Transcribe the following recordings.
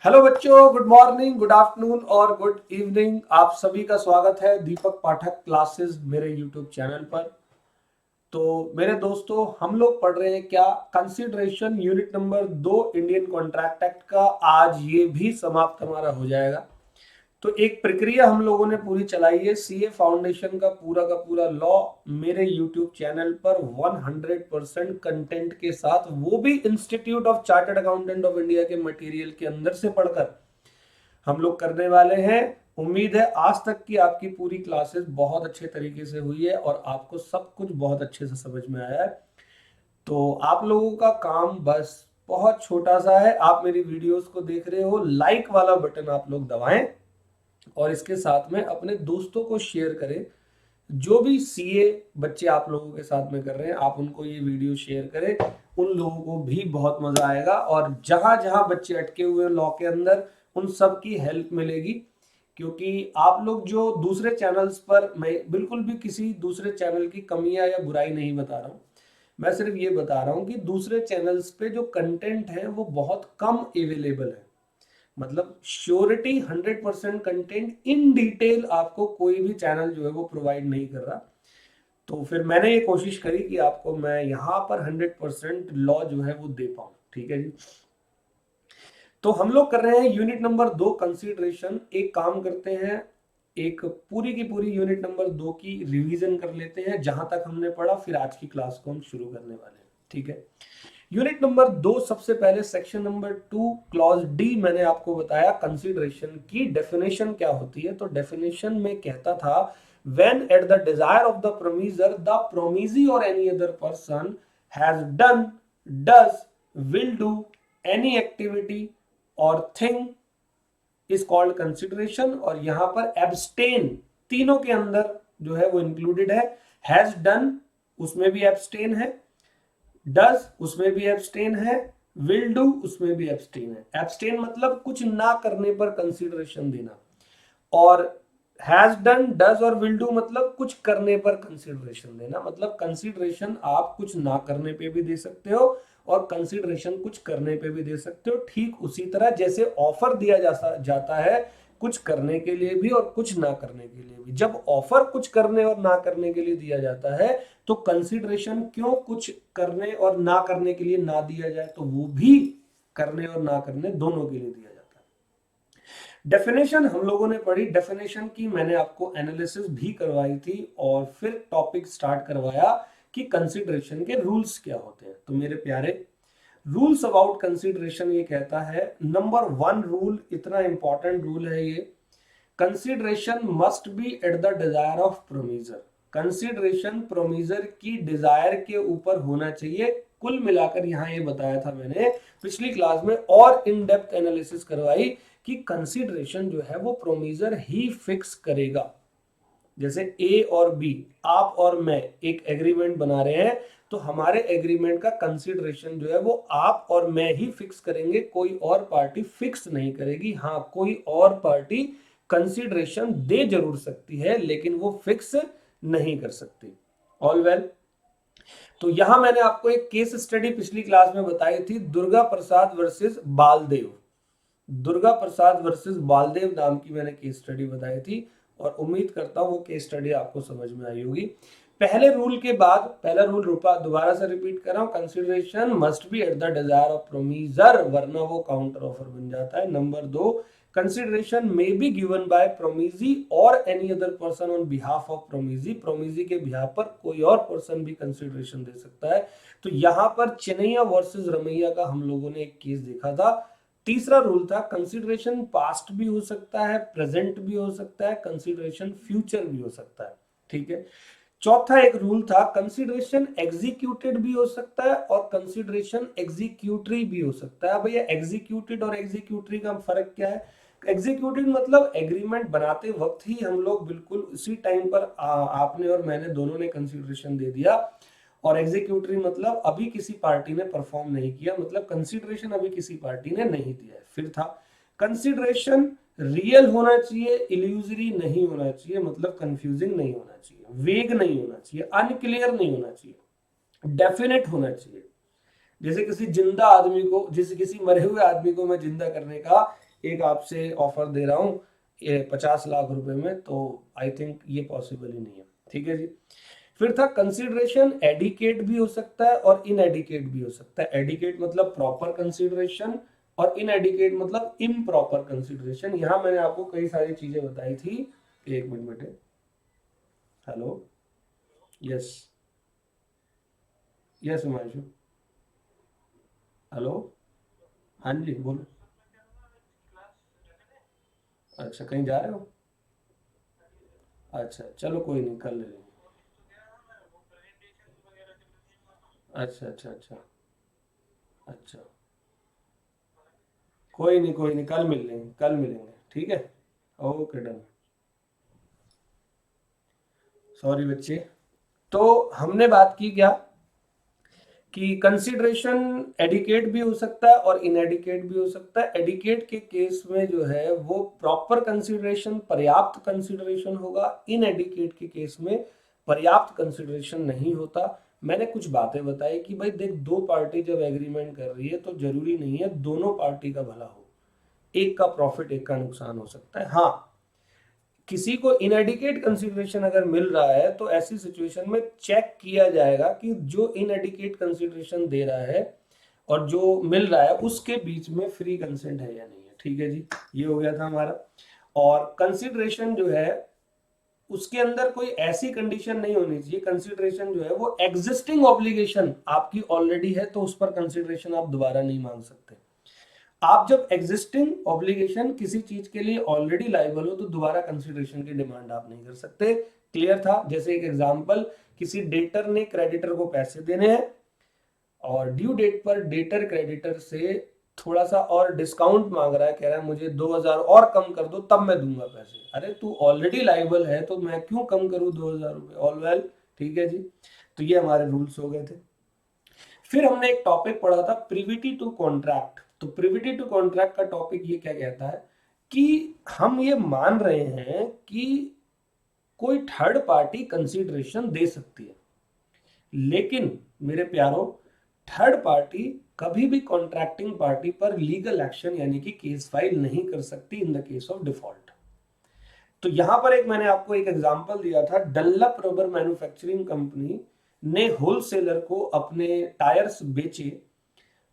Hello बच्चों, good morning, good afternoon और good evening. आप सभी का स्वागत है दीपक पाठक क्लासेस मेरे यूट्यूब चैनल पर। तो मेरे दोस्तों, हम लोग पढ़ रहे हैं क्या, consideration unit number 2 Indian contract act का। आज ये भी समाप्त हमारा हो जाएगा। तो एक प्रक्रिया हम लोगों ने पूरी चलाई है, सीए फाउंडेशन का पूरा लॉ मेरे यूट्यूब चैनल पर 100% कंटेंट के साथ, वो भी institute of chartered accountant of India के मटेरियल के अंदर से पढ़कर हम लोग करने वाले हैं। उम्मीद है आज तक की आपकी पूरी क्लासेस बहुत अच्छे तरीके से हुई है और आपको सब कुछ बहुत अच्छे से समझ में आया है। तो आप लोगों का काम बस बहुत छोटा सा है। आप मेरी वीडियोस को देख रहे हो, लाइक वाला बटन आप लोग दबाएं और इसके साथ में अपने दोस्तों को शेयर करें। जो भी सीए बच्चे आप लोगों के साथ में कर रहे हैं, आप उनको ये वीडियो शेयर करें, उन लोगों को भी बहुत मजा आएगा। और जहां जहां बच्चे अटके हुए लॉ के अंदर, उन सब की हेल्प मिलेगी। क्योंकि आप लोग जो दूसरे चैनल्स पर, मैं बिल्कुल भी किसी दूसरे चैनल की कमियां या बुराई नहीं बता रहा हूं, मैं सिर्फ ये बता रहा हूं कि दूसरे चैनल्स पे जो कंटेंट है वो बहुत कम अवेलेबल है। मतलब श्योरिटी 100% कंटेंट इन डिटेल आपको कोई भी चैनल जो है वो प्रोवाइड नहीं कर रहा। तो फिर मैंने ये कोशिश करी कि आपको मैं यहाँ पर 100% लॉ जो है वो दे पाऊँ। ठीक है जी। तो हम लोग कर रहे हैं यूनिट नंबर 2 कंसीडरेशन। एक काम करते हैं, एक पूरी की पूरी यूनिट नंबर 2 की रिवीजन कर लेते हैं। जहां तक हमने पढ़ा फिर आज की क्लास को हम शुरू करने वाले हैं। ठीक है। यूनिट नंबर 2, सबसे पहले सेक्शन नंबर 2 क्लॉज डी, मैंने आपको बताया कंसीडरेशन की डेफिनेशन क्या होती है। तो डेफिनेशन में कहता था, when at the desire of the promiser, the promisee or any other person has done, does, will do any activity or thing is called consideration। और यहां पर abstain तीनों के अंदर जो है वो इंक्लूडेड है। has done उसमें भी abstain है, डज उसमें भी एब्सटेन है, विल डू उसमें भी एब्सटेन है। एब्सटेन मतलब कुछ ना करने पर कंसीडरेशन देना, और हैज डन, डज और विल डू मतलब कुछ करने पर कंसीडरेशन देना। मतलब कंसीडरेशन आप कुछ ना करने पे भी दे सकते हो और कंसीडरेशन कुछ करने पे भी दे सकते हो। ठीक उसी तरह जैसे ऑफर दिया जाता है कुछ करने के लिए भी और कुछ ना करने के लिए भी। जब ऑफर कुछ करने और ना करने के लिए दिया जाता है, तो कंसीडरेशन क्यों कुछ करने और ना करने के लिए ना दिया जाए, तो वो भी करने और ना करने दोनों के लिए दिया जाता है। डेफिनेशन हम लोगों ने पढ़ी, डेफिनेशन की मैंने आपको एनालिसिस भी करवाई थी और फिर टॉपिक स्टार्ट करवाया कि कंसीडरेशन के रूल्स क्या होते हैं। तो मेरे प्यारे, रूल्स अबाउट कंसीडरेशन ये कहता है, नंबर 1 रूल, इतना इंपॉर्टेंट रूल है ये, consideration must be at the desire of promisor. Consideration promisor की डिजायर के ऊपर होना चाहिए। कुल मिलाकर यहां ये बताया था मैंने पिछली क्लास में, और इन डेप्थ एनालिसिस करवाई कि कंसीडरेशन जो है वो प्रोमीजर ही फिक्स करेगा। जैसे ए और बी, आप और मैं एक एग्रीमेंट बना रहे हैं, तो हमारे एग्रीमेंट का कंसीडरेशन जो है वो आप और मैं ही फिक्स करेंगे, कोई और पार्टी फिक्स नहीं करेगी। हाँ, कोई और पार्टी कंसीडरेशन दे जरूर सकती है लेकिन वो फिक्स नहीं कर सकती। All well. तो यहां मैंने आपको एक केस स्टडी पिछली क्लास में बताई थी, दुर्गा प्रसाद वर्सेस बालदेव। दुर्गा प्रसाद वर्सेस बालदेव नाम की मैंने केस स्टडी बताई थी और उम्मीद करता हूं वो केस स्टडी आपको समझ में आई होगी। पहले रूल के बाद, पहला रूल दोबारा से रिपीट कर रहा हूं, consideration must be at the desire of promisor, वरना वो काउंटर ऑफर बन जाता है। Number 2, consideration may be given by promisee और any other person on behalf of promisee. Promisee के बिहाफ पर कोई और पर्सन भी कंसीडरेशन दे सकता है। तो यहां पर चेन्नैया वर्सेस रमैया का हम लोगों ने एक केस देखा था। तीसरा रूल था, कंसीडरेशन पास्ट भी हो सकता है, प्रेजेंट भी हो सकता है, कंसीडरेशन फ्यूचर भी हो सकता है। ठीक है। चौथा एक रूल था, कंसीडरेशन एग्जीक्यूटेड भी हो सकता है और कंसीडरेशन एग्जीक्यूटरी भी हो सकता है। भैया एग्जीक्यूटेड और एग्जीक्यूटरी का फर्क क्या है? एग्जीक्यूटेड मतलब एग्रीमेंट बनाते वक्त ही हम लोग बिल्कुल उसी टाइम पर आपने और मैंने दोनों ने कंसीडरेशन दे दिया, और एग्जीक्यूटरी मतलब अभी किसी पार्टी ने परफॉर्म नहीं किया, मतलब कंसीडरेशन अभी किसी पार्टी ने नहीं दिया है। फिर था, कंसीडरेशन रियल होना चाहिए, इल्यूजरी नहीं होना चाहिए, मतलब कंफ्यूजिंग नहीं होना चाहिए, वेग नहीं होना चाहिए, अनक्लियर नहीं होना चाहिए, डेफिनेट होना चाहिए। जैसे किसी जिंदा आदमी को, जैसे किसी मरे हुए आदमी को मैं जिंदा करने का एक आपसे ऑफर दे रहा हूँ ये 50 लाख रुपए में, तो आई थिंक ये पॉसिबल ही नहीं है। ठीक है जी। फिर था कंसिडरेशन एडिकेट भी हो सकता है और इनएडिकेट भी हो सकता है। एडिकेट मतलब प्रॉपर कंसिडरेशन और इनएडिकेट मतलब इम्प्रॉपर कंसिडरेशन। यहां मैंने आपको कई सारी चीजें बताई थी। एक मिनट बेटे। Hello. Yes. Yes Himanshu. Hello. हाँ जी बोलो। अच्छा कहीं जा रहे हो? अच्छा चलो कोई नहीं, कर ले लेंगे। अच्छा अच्छा अच्छा। अच्छा कोई नहीं कोई नहीं, कल मिल लेंगे, कल मिलेंगे, ठीक है। Okay done. सॉरी बच्चे। तो हमने बात की क्या कि कंसिडरेशन एडिकेट भी हो सकता है और इनएडिकेट भी हो सकता है। एडिकेट के केस में जो है वो प्रॉपर कंसिडरेशन, पर्याप्त कंसिडरेशन होगा। इनएडिकेट के केस में पर्याप्त कंसिडरेशन नहीं होता। मैंने कुछ बातें बताई कि भाई देख, दो पार्टी जब एग्रीमेंट कर रही है तो जरूरी नहीं है दोनों पार्टी का भला हो, एक का प्रॉफिट एक का नुकसान हो सकता है। हाँ, किसी को इनएडिकेट कंसिडरेशन अगर मिल रहा है तो ऐसी सिचुएशन में चेक किया जाएगा कि जो इनएडिकेट कंसिडरेशन दे रहा है और जो मिल रहा है उसके बीच में फ्री कंसेंट है या नहीं है। ठीक है जी, ये हो गया था हमारा। और कंसिडरेशन जो है उसके अंदर कोई ऐसी कंडीशन नहीं होनी चाहिए। कंसिडरेशन जो है वो एग्जिस्टिंग ऑब्लिगेशन आपकी ऑलरेडी है तो उस पर कंसिडरेशन आप दोबारा नहीं मांग सकते। आप जब एग्जिस्टिंग ऑब्लिगेशन किसी चीज के लिए ऑलरेडी लाइबल हो तो दोबारा कंसिडरेशन की डिमांड आप नहीं कर सकते। क्लियर था? जैसे एक एग्जांपल, किसी डेटर ने क्रेडिटर को पैसे देने हैं और ड्यू डेट पर डेटर क्रेडिटर से थोड़ा सा और डिस्काउंट मांग रहा है, कह रहा है मुझे 2000 और कम कर दो तब मैं दूंगा पैसे। अरे तू ऑलरेडी लाइबल है तो मैं क्यों कम करूं 2000 रुपए? ऑल वेल, ठीक है जी। तो ये हमारे रूल्स हो गए थे। फिर हमने एक टॉपिक पढ़ा था प्रिविटी टू कॉन्ट्रैक्ट। तो प्रिविटी टू कॉन्ट्रैक्ट का टॉपिक ये क्या कहता है कि हम ये मान रहे हैं कि कोई थर्ड पार्टी कंसीडरेशन दे सकती है, लेकिन मेरे प्यारो, थर्ड पार्टी कभी भी कॉन्ट्रैक्टिंग पार्टी पर लीगल एक्शन यानी कि केस फाइल नहीं कर सकती इन द केस ऑफ डिफॉल्ट। तो यहां पर एक मैंने आपको एक एग्जांपल दिया था, डल्लप रबर मैन्युफैक्चरिंग कंपनी ने होलसेलर को अपने टायर्स बेचे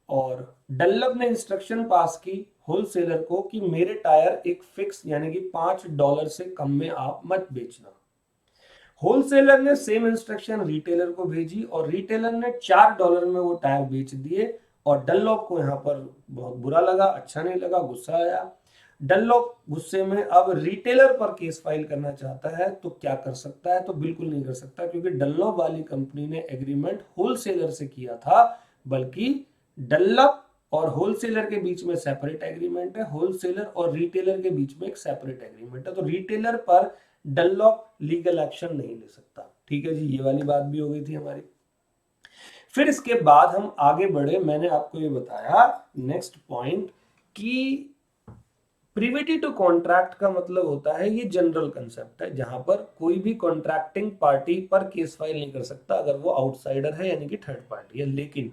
और डल्लप ने इंस्ट्रक्शन पास की होलसेलर को कि मेरे टायर एक फिक्स यानी कि $5 से कम में आप मत बेचना। होलसेलर ने सेम इंस्ट्रक्शन रिटेलर को भेजी और रिटेलर ने $4 में वो टायर बेच दिए। और डनलॉप को यहाँ पर बहुत बुरा लगा, अच्छा नहीं लगा, गुस्सा आया। डनलॉप गुस्से में अब रिटेलर पर केस फाइल करना चाहता है तो क्या कर सकता है? तो बिल्कुल नहीं कर सकता, क्योंकि डनलॉप वाली कंपनी ने एग्रीमेंट होलसेलर से किया था, बल्कि डनलॉप और होलसेलर के बीच में सेपरेट एग्रीमेंट है, होलसेलर और रिटेलर के बीच में एक सेपरेट एग्रीमेंट है। तो रिटेलर पर डनलॉप लीगल एक्शन नहीं ले सकता। ठीक है जी, ये वाली बात भी हो गई थी हमारी। फिर इसके बाद हम आगे बढ़े, मैंने आपको ये बताया नेक्स्ट पॉइंट कि प्रिविटी टू कॉन्ट्रैक्ट का मतलब होता है, ये जनरल कंसेप्ट है जहां पर कोई भी कॉन्ट्रैक्टिंग पार्टी पर केस फाइल नहीं कर सकता अगर वो आउटसाइडर है यानी कि थर्ड पार्टी है। लेकिन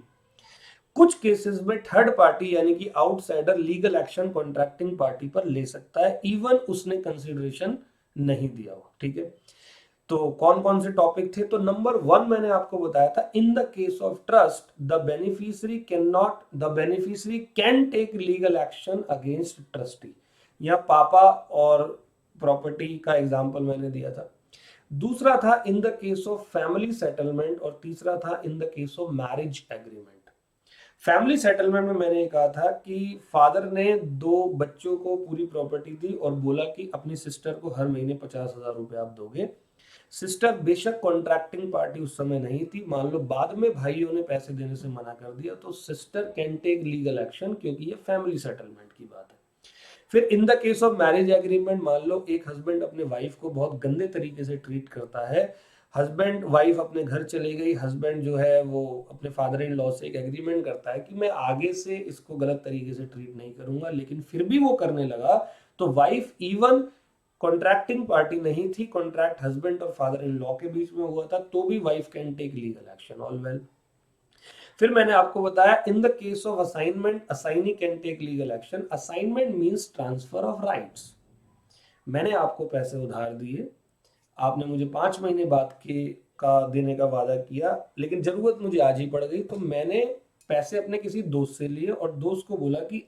कुछ केसेस में थर्ड पार्टी यानी कि outsider legal action contracting party पर ले सकता है, इवन उसने कंसिडरेशन नहीं दिया हो। ठीक है, तो कौन कौन से टॉपिक थे? तो नंबर 1 मैंने आपको बताया था, in the case of trust the beneficiary can take legal action against trustee. या पापा और प्रॉपर्टी का एग्जांपल मैंने दिया था। दूसरा था in the case of family settlement और तीसरा था in the case of marriage agreement. Family settlement में मैंने कहा था कि फादर ने 2 बच्चों को पूरी प्रॉपर्टी दी और बोला कि अपनी सिस्टर को हर महीने 50,000 रुपए आप दोगे। सिस्टर बेशक कॉन्ट्रैक्टिंग पार्टी उस समय नहीं थी, मान लो बाद में भाइयों ने पैसे देने से मना कर दिया तो sister can take legal action, क्योंकि ये फैमिली सेटलमेंट की बात है। फिर in the case of marriage agreement, मान लो एक हस्बैंड अपने वाइफ को बहुत गंदे तरीके से ट्रीट करता है, हस्बैंड वाइफ अपने घर चले गई, हस्बैंड जो है वो अपने फादर इन लॉ से एक एग्रीमेंट करता है कि मैं आगे से इसको गलत तरीके से ट्रीट नहीं करूंगा, लेकिन फिर भी वो करने लगा, तो वाइफ इवन कॉन्ट्रैक्टिंग पार्टी नहीं थी, कॉन्ट्रैक्ट हस्बैंड और फादर इन लॉ के बीच में हुआ था, तो भी wife can take legal action. All well. फिर मैंने आपको बताया in the case of assignment assignee can take legal action. Assignment means transfer of rights. मैंने आपको पैसे उधार दिए, आपने मुझे 5 महीने बाद के का देने का वादा किया, लेकिन जरूरत मुझे आज ही पड़ गई, तो मैंने पैसे अपने किसी दोस्त से लिए और दोस्त को बोला कि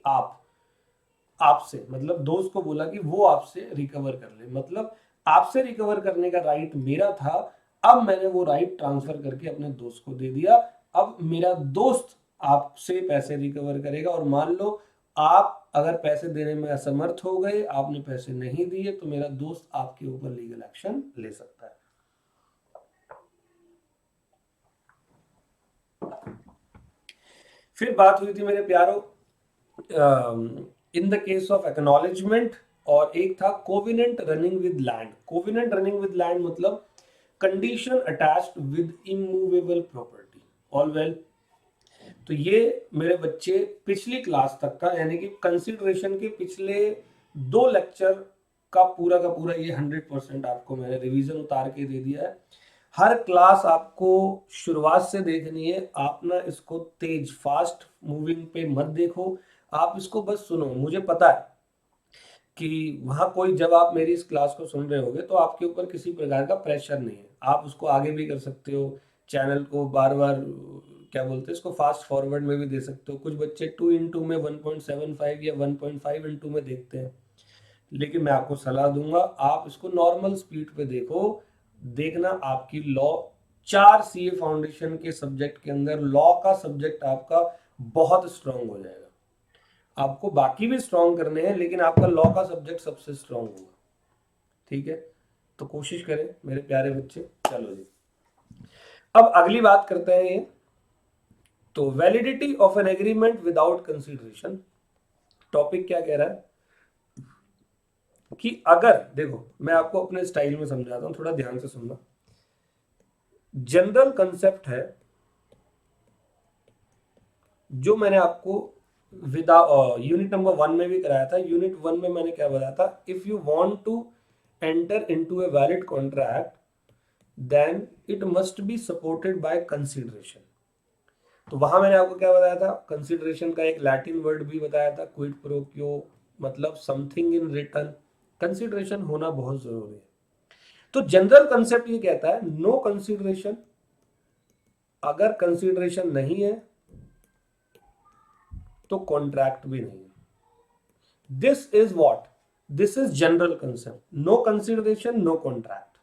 आपसे मतलब दोस्त को बोला कि वो आपसे रिकवर कर ले, मतलब आपसे रिकवर करने का राइट मेरा था। अब मैंने वो राइट ट्रांसफर करके अपने दोस्त को दे दिया। अब मेरा दोस्त आपसे पैसे रिकवर करेगा, और मान लो आप अगर पैसे देने में असमर्थ हो गए, आपने पैसे नहीं दिए, तो मेरा दोस्त आपके ऊपर लीगल एक्शन ले सकता है। फिर बात हुई थी मेरे प्यारों in the case of acknowledgement, और एक था covenant running with land. Covenant running with land मतलब condition attached with immovable property. All well, तो ये मेरे बच्चे पिछली क्लास तक का, यानी कि कंसिडरेशन के पिछले 2 लेक्चर का पूरा ये 100% आपको मैंने रिवीजन उतार के दे दिया है। हर क्लास आपको शुरुआत से देखनी है। आप ना इसको तेज फास्ट मूविंग पे मत देखो, आप इसको बस सुनो। मुझे पता है कि वहां कोई, जब आप मेरी इस क्लास को सुन रहे होगे तो आपके ऊपर किसी प्रकार का प्रेशर नहीं है, आप उसको आगे भी कर सकते हो, चैनल को बार बार क्या बोलते हैं इसको फास्ट फॉरवर्ड में भी दे सकते हो। कुछ बच्चे 2x में 1.75 या 1.5x में देखते हैं, लेकिन मैं आपको सलाह दूंगा आप इसको नॉर्मल स्पीड पे देखो। देखना आपकी लॉ 4 CA फाउंडेशन के सब्जेक्ट के अंदर लॉ का सब्जेक्ट आपका बहुत स्ट्रांग हो जाएगा। आपको बाकी भी स्ट्रांग करने हैं, लेकिन आपका लॉ का सब्जेक्ट सबसे स्ट्रांग होगा। ठीक है, तो कोशिश करें मेरे प्यारे बच्चे। चलो जी, अब अगली बात करते हैं ये, तो validity of an agreement without consideration. Topic क्या कह रहा है कि अगर, देखो मैं आपको अपने स्टाइल में समझाता हूं, थोड़ा ध्यान से सुनना। जनरल कंसेप्ट है जो मैंने आपको विदा यूनिट नंबर 1 में भी कराया था। यूनिट 1 में मैंने क्या बताया था, if you want to enter into a valid contract then it must be supported by consideration. तो वहां मैंने आपको क्या बताया था, कंसीडरेशन का एक लैटिन वर्ड भी बताया था, क्विड प्रो क्यो, मतलब समथिंग इन रिटर्न। कंसीडरेशन होना बहुत जरूरी है। तो जनरल कंसेप्ट ये कहता है नो कंसीडरेशन। अगर कंसीडरेशन नहीं है तो कॉन्ट्रैक्ट भी नहीं है। This is what, this is general concept, no consideration no contract.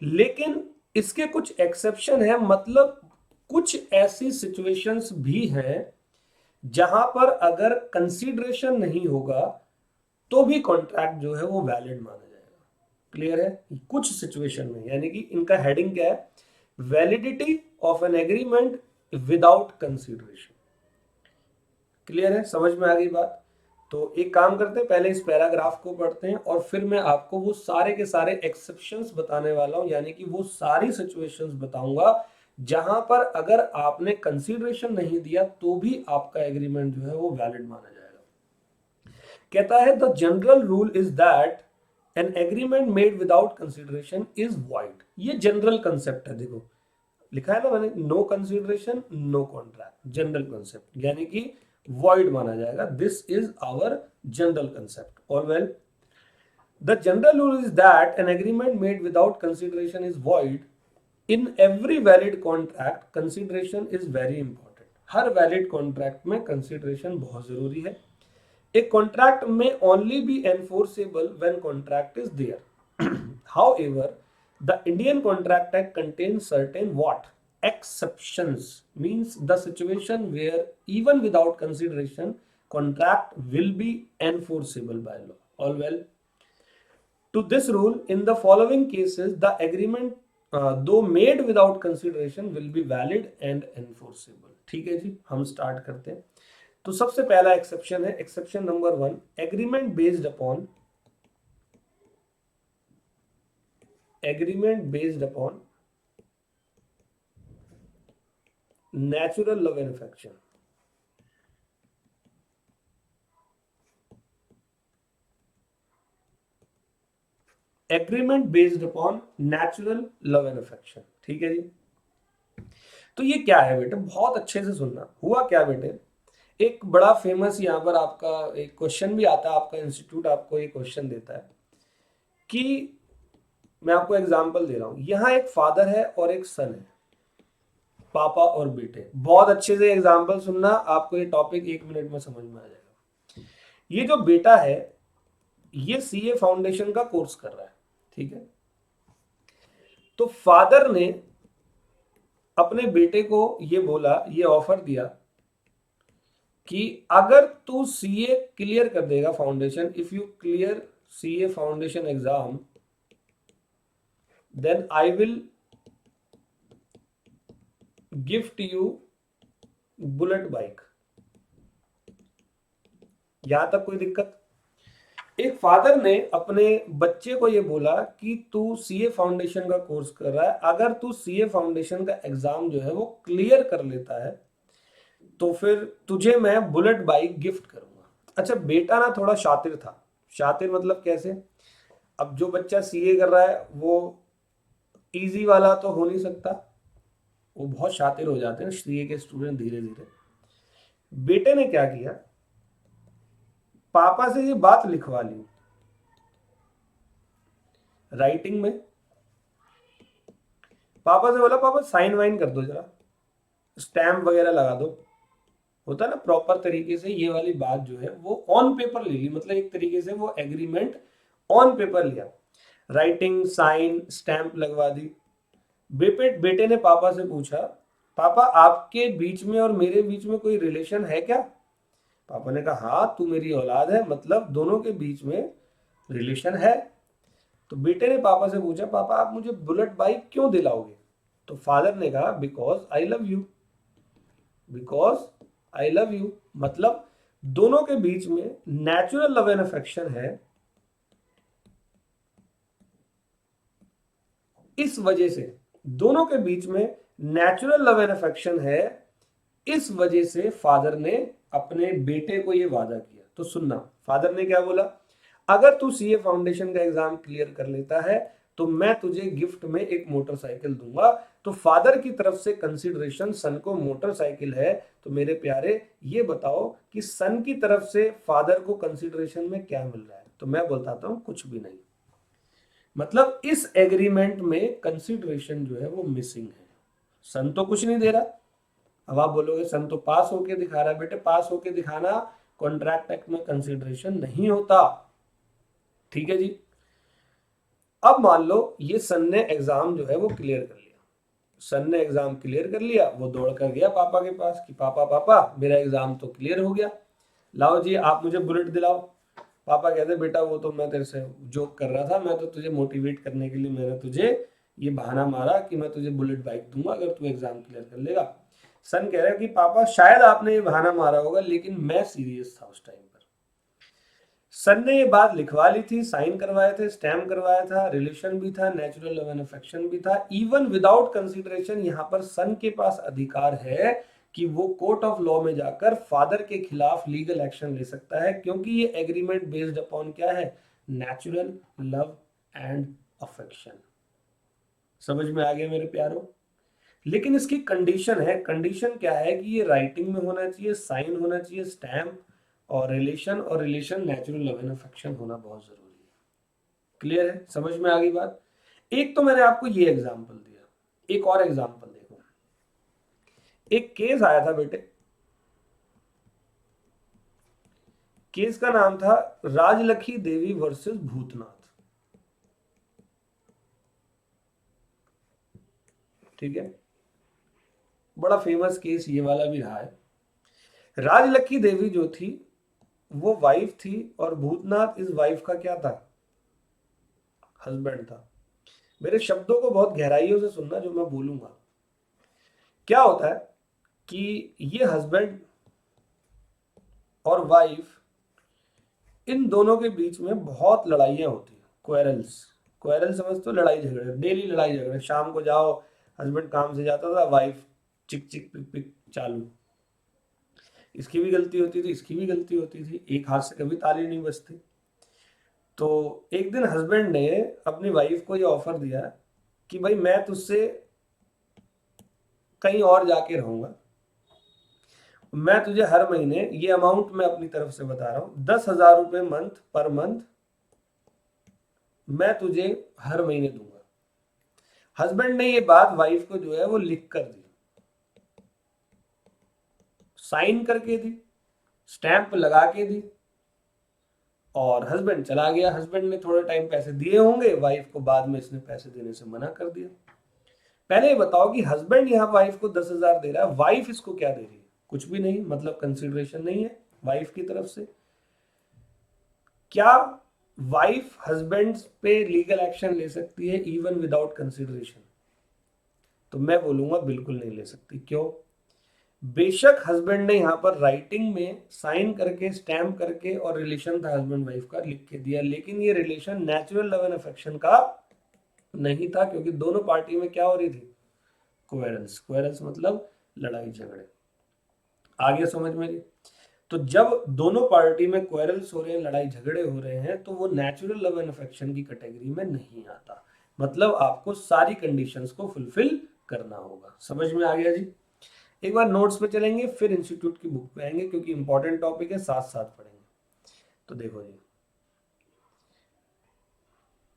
लेकिन इसके कुछ एक्सेप्शन है, मतलब कुछ ऐसी सिचुएशंस भी हैं जहां पर अगर कंसीडरेशन नहीं होगा तो भी कॉन्ट्रैक्ट जो है वो वैलिड माना जाएगा। क्लियर है, कुछ सिचुएशन में, यानी कि इनका हेडिंग क्या है, validity of an agreement without consideration. Clear है, समझ में आ गई बात। तो एक काम करते हैं, पहले इस पैराग्राफ को पढ़ते हैं और फिर मैं आपको वो सारे के सारे एक्सेप्शंस बताने वाला हूं, यानी कि वो सारी सिचुएशंस बताऊंगा जहां पर अगर आपने कंसीडरेशन नहीं दिया तो भी आपका एग्रीमेंट जो है वो वैलिड माना जाएगा। कहता है the general rule is that an agreement made without consideration is void. ये जनरल कंसेप्ट है, देखो लिखा है ना मैंने, no consideration no contract, general concept, यानी कि void माना जाएगा। This is our general concept. All well, the general rule is that an agreement made without consideration is void। In every valid contract consideration is very important. हर valid contract में consideration बहुत जरूरी है। A contract may only be enforceable when contract is there. However, the Indian Contract Act contains certain what? Exceptions. Means the situation where even without consideration, contract will be enforceable by law. All well. To this rule, in the following cases, the agreement, though made without consideration, will be valid and enforceable. ठीक है जी, हम start करते हैं। तो सबसे पहला exception है, exception number 1, agreement based upon natural love and affection. Agreement based upon natural love and affection, ठीक है जी। तो ये क्या है बेटे, बहुत अच्छे से सुनना। हुआ क्या बेटे, एक बड़ा फेमस यहाँ पर आपका एक क्वेश्चन भी आता है, आपका इंस्टीट्यूट आपको एक क्वेश्चन देता है कि, मैं आपको एग्जांपल दे रहा हूं, यहाँ एक फादर है और एक सन है, पापा और बेटे। बहुत अच्छे से एग्जांपल सुनना, आपको ये टॉपिक 1 मिनट में समझ में आ जाएगा। ये जो बेटा है ये सीए फाउंडेशन का कोर्स कर रहा है, ठीक है। तो फादर ने अपने बेटे को ये बोला, ये ऑफर दिया कि अगर तू सीए क्लियर कर देगा foundation, if you clear CA foundation exam, then I will gift you bullet bike. यहां तक कोई दिक्कत? एक फादर ने अपने बच्चे को ये बोला कि तू सीए फाउंडेशन का कोर्स कर रहा है, अगर तू सीए फाउंडेशन का एग्जाम जो है वो क्लियर कर लेता है तो फिर तुझे मैं बुलेट बाइक गिफ्ट करूंगा। अच्छा, बेटा ना थोड़ा शातिर था। शातिर मतलब कैसे? अब जो बच्चा सीए कर रहा है वो इजी वाला तो हो नहीं सकता, वो बहुत शातिर हो जाते हैं सीए के स्टूडेंट धीरे धीरे। बेटे ने क्या किया, पापा से ये बात लिखवा ली राइटिंग में। पापा से बोला, पापा साइन वाइन कर दो, जरा स्टैम्प वगैरह लगा दो। होता है ना प्रॉपर तरीके से, ये वाली बात जो है वो ऑन पेपर ले ली, मतलब एक तरीके से वो एग्रीमेंट ऑन पेपर लिया, राइटिंग साइन स्टैम्प लगवा दी। बेटे ने पापा से पूछा, पापा आपके बीच में और मेरे बीच में कोई रिलेशन है क्या? पापा ने कहा, हाँ तू मेरी औलाद है, मतलब दोनों के बीच में रिलेशन है। तो बेटे ने पापा से पूछा, पापा आप मुझे बुलेट बाइक क्यों दिलाओगे? तो फादर ने कहा, because I love you. Because I love you मतलब दोनों के बीच में नेचुरल लव एंड अफेक्शन है, इस वजह से दोनों के बीच में नेचुरल लव एंड अफेक्शन है, इस वजह से फादर ने अपने बेटे को यह वादा किया। तो सुनना, फादर ने क्या बोला, अगर तू सीए फाउंडेशन का एग्जाम क्लियर कर लेता है तो मैं तुझे गिफ्ट में एक मोटरसाइकिल दूंगा। तो फादर की तरफ से कंसीडरेशन सन को मोटरसाइकिल है। तो मेरे प्यारे ये बताओ कि सन की तरफ से फादर को कंसीडरेशन में क्या मिल रहा है? तो मैं बताता हूं, कुछ भी नहीं। मतलब इस एग्रीमेंट में कंसीडरेशन जो है वो मिसिंग है। सन तो कुछ नहीं दे रहा। अब आप बोलोगे सन तो पास होके दिखा रहा है। बेटे पास होके दिखाना कॉन्ट्रैक्ट एक्ट में कंसीडरेशन नहीं होता, ठीक है जी। अब मान लो ये सन ने एग्जाम जो है वो क्लियर कर लिया। सन ने एग्जाम क्लियर कर लिया, वो दौड़ कर गया पापा के पास कि पापा पापा मेरा एग्जाम तो क्लियर हो गया, लाओ जी आप मुझे बुलेट दिलाओ। पापा कहते, बेटा वो तो मैं तेरे से जोक कर रहा था, मैं तो तुझे मोटिवेट करने के लिए मैंने तुझे ये बहाना मारा कि मैं तुझे बुलेट बाइक दूंगा अगर तू एग्जाम क्लियर कर लेगा। सन कह रहा है कि पापा शायद आपने ये बहाना मारा होगा, लेकिन मैं सीरियस था उस टाइम पर। सन ने ये बात लिखवा ली थी, साइन करवाए थे, स्टैम्प करवाया था, रिलेशन भी था, नेचुरल लव एंड अफेक्शन भी था। इवन विदाउट कंसीडरेशन यहाँ पर सन के पास अधिकार है कि वो कोर्ट ऑफ लॉ में जाकर फादर के खिलाफ लीगल एक्शन ले सकता है, क्योंकि ये एग्रीमेंट बेस्ड अपॉन क्या है? Natural love and affection. समझ में आ गया मेरे प्यारों? लेकिन इसकी कंडीशन है। कंडीशन क्या है कि ये राइटिंग में होना चाहिए, साइन होना चाहिए, स्टैम्प, और relation natural love and affection होना बहुत जरूरी है। क्लियर है? समझ में आ गई बात? एक तो मैंने आपको ये एग्जांपल दिया, एक और एग्जांपल देखो। एक केस आया था बेटे, केस का नाम था राजलखी देवी वर्सेस भूतनाथ। ठीक है, बड़ा फेमस केस ये वाला भी रहा है। राजलखी देवी जो थी वो वाइफ थी, और भूतनाथ इस वाइफ का क्या था? हस्बैंड था। मेरे शब्दों को बहुत गहराइयों से सुनना जो मैं बोलूंगा। क्या होता है कि ये हस्बैंड और वाइफ, इन दोनों के बीच में बहुत लड़ाइयाँ होती हैं, क्वेरल्स। क्वेरल समझते हो? लड़ाई झगड़े, डेली लड़ाई झगड़े। शाम को जाओ, हस्बैंड काम से जाता था, वाइफ चिक चिक पिक पिक चालू। इसकी भी गलती होती थी, इसकी भी गलती होती थी, एक हाथ से कभी ताली नहीं बजती। तो एक दिन हस्बैंड ने अपनी वाइफ को ये ऑफर दिया कि भाई मैं तुझसे कहीं और जाके रहूंगा, मैं तुझे हर महीने ये अमाउंट मैं अपनी तरफ से बता रहा हूं 10,000 रुपए मंथ पर मंथ मैं तुझे हर महीने दूंगा। हस्बैंड ने ये बात वाइफ को जो है वो लिख कर दी, साइन करके दी, स्टैंप लगा के दी, और हस्बैंड चला गया। हस्बैंड ने थोड़े टाइम पैसे दिए होंगे, वाइफ को बाद में इसने पैसे देने से मना कर दिया। पहले ये बताओ कि हस्बैंड यहाँ वाइफ को 10,000 दे रहा है, वाइफ इसको क्या दे रही है? कुछ भी नहीं, मतलब कंसिडरेशन नहीं है वाइफ की तरफ से। क्या वाइफ हस्बैंड पे लीगल एक्शन ले सकती है इवन विदाउट कंसिडरेशन? तो मैं बोलूंगा बिल्कुल नहीं ले सकती। क्यों? बेशक हस्बैंड ने यहाँ पर राइटिंग में साइन करके, स्टैम्प करके, और रिलेशन था हस्बैंड वाइफ का, लिख के दिया, लेकिन ये relation natural love and affection का नहीं था, क्योंकि दोनों पार्टी में क्या हो रही थी? क्वेरल्स। क्वेरल्स मतलब लड़ाई झगड़े। आगे समझ में? तो जब दोनों पार्टी में क्वेरल्स हो रहे हैं, लड़ाई झगड़े हो रहे हैं, तो वो नेचुरल लव एंड अफेक्शन की कैटेगरी में नहीं आता। मतलब आपको सारी कंडीशंस को फुलफिल करना होगा। समझ में आ गया जी? एक बार नोट्स पे चलेंगे, फिर इंस्टीट्यूट की बुक पे आएंगे, क्योंकि इंपॉर्टेंट टॉपिक है, साथ साथ पढ़ेंगे। तो देखो जी,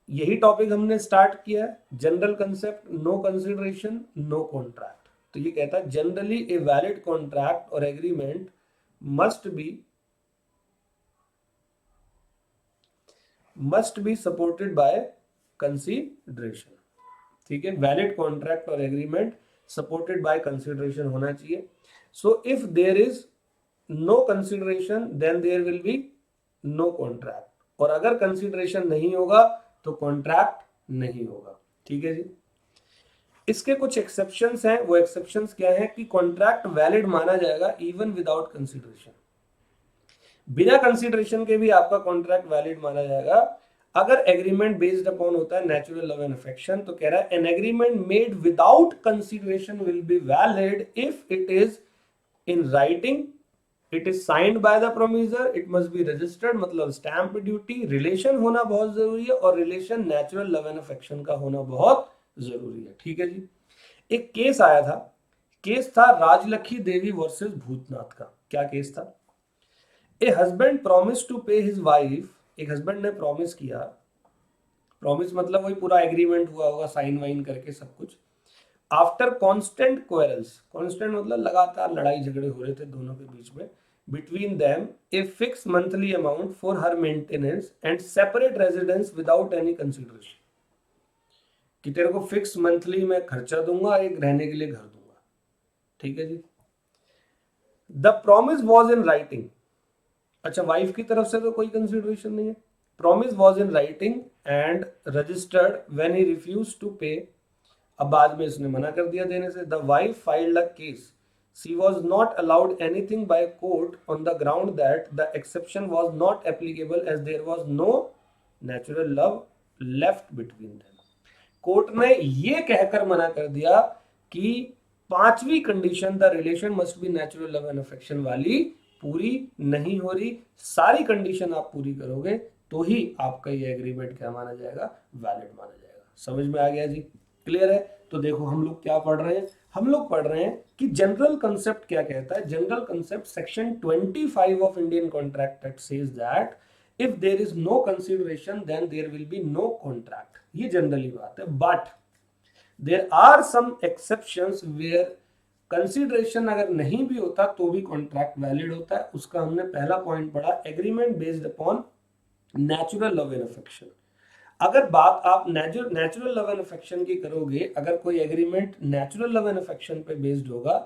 यही टॉपिक हमने स्टार्ट किया है, general concept, no consideration, no contract. तो ये कहता है जनरली ए वैलिड कॉन्ट्रैक्ट और agreement must be supported by consideration. ठीक है, वैलिड कॉन्ट्रैक्ट और एग्रीमेंट सपोर्टेड बाय कंसिडरेशन होना चाहिए। So if there is no consideration then there will be no contract, और अगर कंसिडरेशन नहीं होगा तो कॉन्ट्रैक्ट नहीं होगा। ठीक है जी। इसके कुछ एक्सेप्शंस हैं। वो एक्सेप्शंस क्या है कि कॉन्ट्रैक्ट वैलिड माना जाएगा इवन विदाउट कंसिडरेशन। बिना कंसिडरेशन के भी आपका कॉन्ट्रैक्ट वैलिड माना जाएगा अगर एग्रीमेंट बेस्ड अपॉन होता है नेचुरल लव एंड अफेक्शन। तो कह रहा है N agreement made without consideration will be valid if it is in writing, it is signed by the promisor, it must be registered, मतलब स्टैंप ड्यूटी, रिलेशन होना बहुत जरूरी है, और relation natural love and affection का होना बहुत जरूरी है। ठीक है जी। एक केस आया था, केस था राजलक्ष्मी देवी वर्सेस भूतनाथ का। क्या केस था? ए हस्बैंड प्रॉमिस टू पे हिज वाइफ, एक हस्बैंड ने प्रॉमिस किया, प्रॉमिस मतलब वही पूरा एग्रीमेंट हुआ होगा, साइन वाइन करके सब कुछ। आफ्टर कॉन्स्टेंट क्वेरल्स, कॉन्स्टेंट मतलब लगातार लड़ाई झगड़े हो रहे थे दोनों के बीच में, between them a fix monthly amount for her maintenance and separate residence without any consideration, कि तेरे को फिक्स मंथली में खर्चा दूंगा, एक रहने के लिए घर दूंगा। ठीक है जी। The promise was in writing. अच्छा, वाइफ की तरफ से तो कोई कंसिडरेशन नहीं है। Promise was in writing and registered when he refuse to pay. अब बाद में इसने मना कर दिया देने से। The wife filed a case, she was not allowed anything by court on the ground that the exception was not applicable as there was no natural love left between them. Court ने ये कहकर मना कर दिया कि पांचवी condition, the relation must be natural love and affection वाली, पूरी नहीं हो रही। सारी कंडीशन आप पूरी करोगे तो ही आपका ये एग्रीमेंट क्या माना जाएगा? वैलिड माना जाएगा। समझ में आ गया जी? क्लियर है? तो देखो हम लोग क्या पढ़ रहे हैं, हम लोग पढ़ रहे हैं कि जनरल कंसेप्ट क्या कहता है। General concept section 25 of Indian contract act says that if there is no consideration then there will be no contract. ये जनरली बात है, but there are some exceptions where consideration अगर नहीं भी होता तो भी कॉन्ट्रैक्ट वैलिड होता है। उसका हमने पहला पॉइंट पढ़ा, agreement based upon natural love and affection. अगर बात आप नेचुरल लव एंड अफेक्शन की करोगे, अगर कोई agreement natural love and affection पे बेस्ड होगा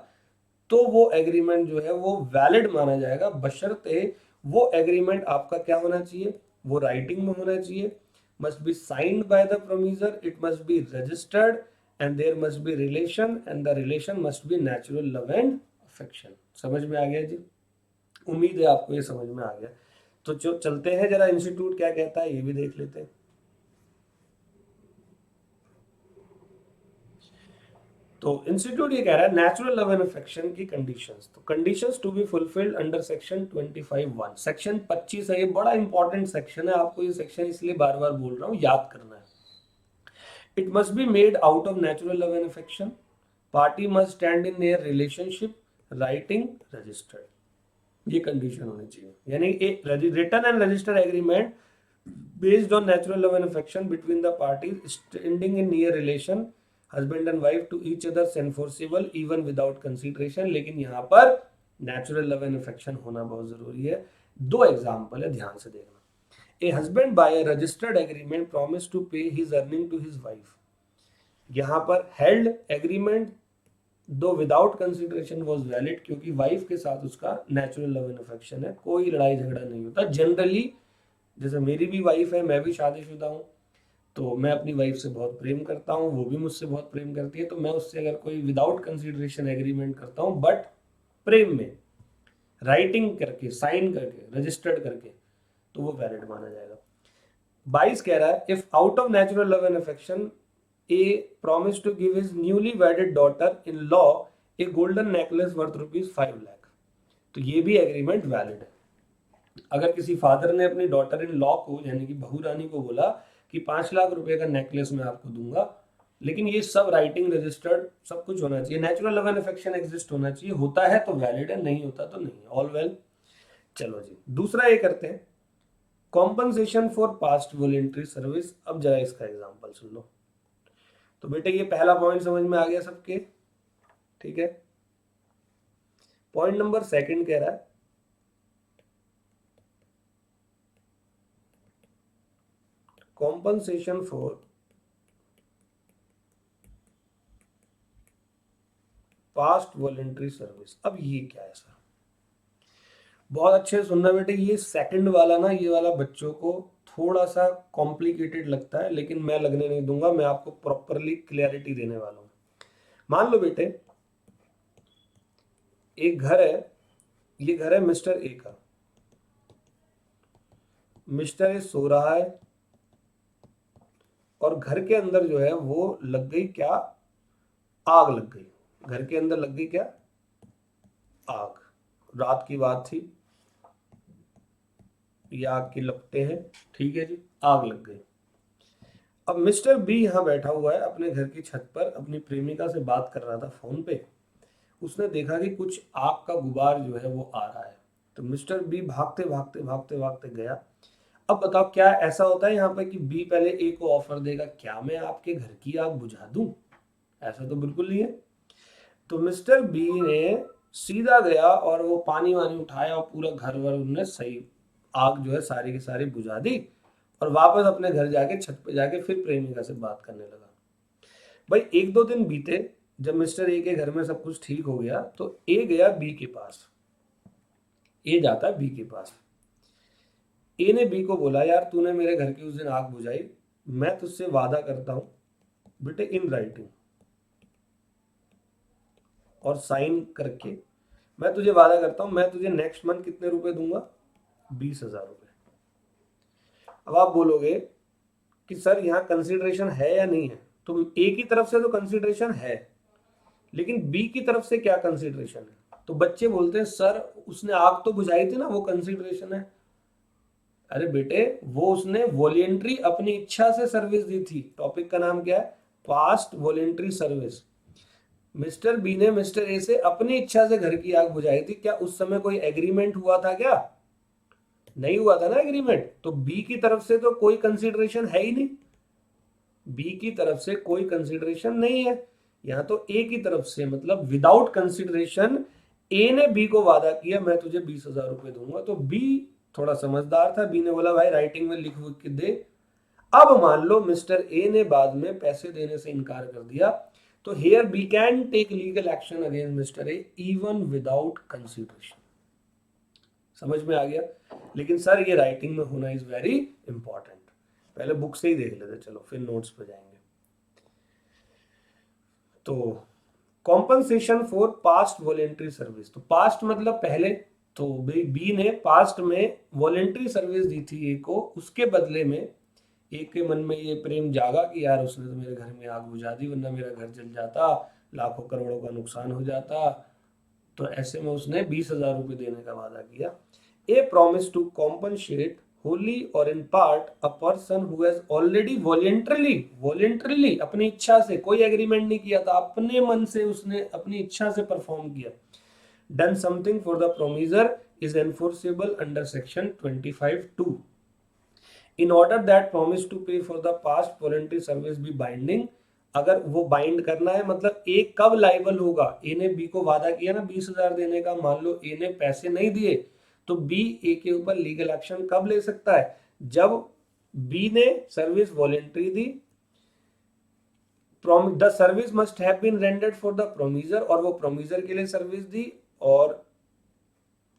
तो वो एग्रीमेंट जो है वो वैलिड माना जाएगा, बशर्ते वो एग्रीमेंट आपका क्या होना चाहिए? वो राइटिंग में होना चाहिए, must be signed by the promisor, it must be registered, and there must be relation, and the relation must be natural love and affection. समझ में आ गया जी? उम्मीद है आपको ये समझ में आ गया। तो जो चलते हैं जरा इंस्टीट्यूट क्या कहता है ये भी देख लेते हैं। तो इंस्टीट्यूट ये कह रहा है नेचुरल लव एंड अफेक्शन की कंडीशंस। तो conditions to be fulfilled under section 25(1), section 25 है, ये बड़ा इंपॉर्टेंट सेक्शन है। आपको ये सेक्शन इसलिए बार बार बोल रहा हूं, याद करना है। It must be made out of natural love and affection, party must stand in their relationship, writing, registered. ये कंडीशन होनी चाहिए, यानी एक written and registered agreement based on natural love and affection between the parties standing in near relation, husband and wife to each other enforceable even without consideration। लेकिन यहाँ पर natural love and affection होना बहुत जरूरी है। दो example है, ध्यान से देखना। A husband by a registered agreement promise to pay his earning to his wife। यहाँ पर held agreement दो विदाउट कंसिडरेशन वॉज वैलिड, क्योंकि वाइफ के साथ उसका नेचुरल लव एंड अफेक्शन है, कोई लड़ाई झगड़ा नहीं होता जनरली। जैसे मेरी भी वाइफ है, मैं भी शादीशुदा हूँ, तो मैं अपनी वाइफ से बहुत प्रेम करता हूँ, वो भी मुझसे बहुत प्रेम करती है, तो मैं उससे अगर कोई विदाउट कंसिडरेशन एग्रीमेंट करता हूँ बट प्रेम में, राइटिंग करके, साइन करके, रजिस्टर्ड करके, तो वो वैलिड माना जाएगा। 22 कह रहा है if out of natural love and affection a promise to give his newly wed daughter in law a golden necklace worth ₹5 lakh, तो ये भी एग्रीमेंट वैलिड है। अगर किसी फादर ने अपनी डॉटर इन लॉ को, यानी कि बहू रानी को बोला कि 5 लाख रुपए का नेकलेस मैं आपको दूंगा, लेकिन ये सब राइटिंग, रजिस्टर्ड, सब कुछ होना चाहिए, natural love and affection exist होना चाहिए, होता है तो वैलिड है, नहीं होता तो नहीं, ऑल वेल। चलो जी, दूसरा ये करते हैं, compensation for past voluntary service. अब जरा इसका एग्जाम्पल सुन लो। तो बेटे ये पहला पॉइंट समझ में आ गया सबके, ठीक है। पॉइंट नंबर सेकंड कह रहा है compensation for past voluntary service. अब ये क्या है सर, बहुत अच्छे से सुनना बेटे, ये सेकंड वाला ना, ये वाला बच्चों को थोड़ा सा कॉम्प्लिकेटेड लगता है, लेकिन मैं लगने नहीं दूंगा, मैं आपको प्रॉपरली क्लैरिटी देने वाला हूं। मान लो बेटे एक घर है, ये घर है मिस्टर ए का, मिस्टर ए सो रहा है और घर के अंदर जो है वो लग गई क्या, आग लग गई, घर के अंदर लग गई क्या, आग। रात की बात थी, ये आग की लपटें हैं, ठीक है जी, आग लग गई। अब मिस्टर बी यहाँ बैठा हुआ है अपने घर की छत पर, अपनी प्रेमिका से बात कर रहा था फोन पे, उसने देखा कि कुछ आग का गुबार जो है वो आ रहा है, तो मिस्टर बी भागते भागते भागते भागते गया। अब बताओ क्या ऐसा होता है यहाँ पे कि बी पहले ए को ऑफर देगा, क्या मैं आपके घर की आग बुझा दूं? ऐसा तो बिल्कुल नहीं है। तो मिस्टर बी ने सीधा गया और वो पानी वानी उठाया और पूरा घर वर उन्होंने सही, आग जो है सारी की सारी बुझा दी, और वापस अपने घर जाके छत पे जाके फिर प्रेमिका से बात करने लगा। भाई 1-2 दिन बीते, जब मिस्टर ए के घर में सब कुछ ठीक हो गया तो ए गया बी के पास, ए जाता है बी के पास। ए ने बी को बोला यार तूने मेरे घर की उस दिन आग बुझाई, मैं तुझसे वादा करता हूं बेटे इन राइटिंग और साइन करके, मैं तुझे वादा करता हूं मैं तुझे नेक्स्ट मंथ कितने रुपए दूंगा, 20,000 रुपए। अब आप बोलोगे कि सर यहाँ कंसिडरेशन है या नहीं है, तो ए की तरफ से तो कंसिडरेशन है, लेकिन बी की तरफ से क्या कंसिडरेशन है? तो बच्चे बोलते हैं सर उसने आग तो बुझाई थी ना, वो कंसिडरेशन है। अरे बेटे वो उसने वॉलेंट्री अपनी इच्छा से सर्विस दी थी। टॉपिक का नाम क्या है, past voluntary service. Mister B ने मिस्टर ए से अपनी इच्छा से घर की आग बुझाई थी, क्या उस समय कोई एग्रीमेंट हुआ था क्या? नहीं हुआ था ना एग्रीमेंट, तो बी की तरफ से तो कोई कंसिडरेशन है ही नहीं, बी की तरफ से कोई कंसिडरेशन नहीं है। यहां तो ए की तरफ से, मतलब विदाउट कंसिडरेशन ए ने बी को वादा किया मैं तुझे 20,000 रुपए दूंगा, तो बी थोड़ा समझदार था, बी ने बोला भाई राइटिंग में लिख के दे। अब मान लो मिस्टर ए ने बाद में पैसे देने से इनकार कर दिया, तो here B can take legal action against mister A even without consideration. समझ में आ गया? लेकिन सर ये राइटिंग में होना इज वेरी इंपॉर्टेंट, पहले बुक से ही देख लेते, चलो फिर नोट्स पे जाएंगे। तो compensation for past voluntary service, तो पास्ट मतलब पहले, तो बी ने पास्ट में वॉलेंट्री सर्विस दी थी ए को, उसके बदले में ए के मन में ये प्रेम जागा कि यार उसने तो मेरे घर में आग बुझा दी, वरना मेरा घर जल जाता, लाखों करोड़ों का नुकसान हो जाता, तो ऐसे में उसने 20,000 रुपए देने का वादा किया। A promise to compensate wholly or in part a person who has already voluntarily अपनी इच्छा से, कोई एग्रीमेंट नहीं किया था, अपने मन से उसने अपनी इच्छा से परफॉर्म किया, done something for the promiser is enforceable under section 25(2). In order that promise to pay for the past voluntary service be binding, अगर वो बाइंड करना है मतलब ए कब लाइबल होगा, ए ने बी को वादा किया ना 20,000 देने का, मान लो ए ने पैसे नहीं दिए तो बी ए के ऊपर लीगल एक्शन कब ले सकता है, जब बी ने सर्विस वॉलेंट्री दी, the service must have been rendered for the promisor, और वो प्रोमिजर के लिए सर्विस दी, और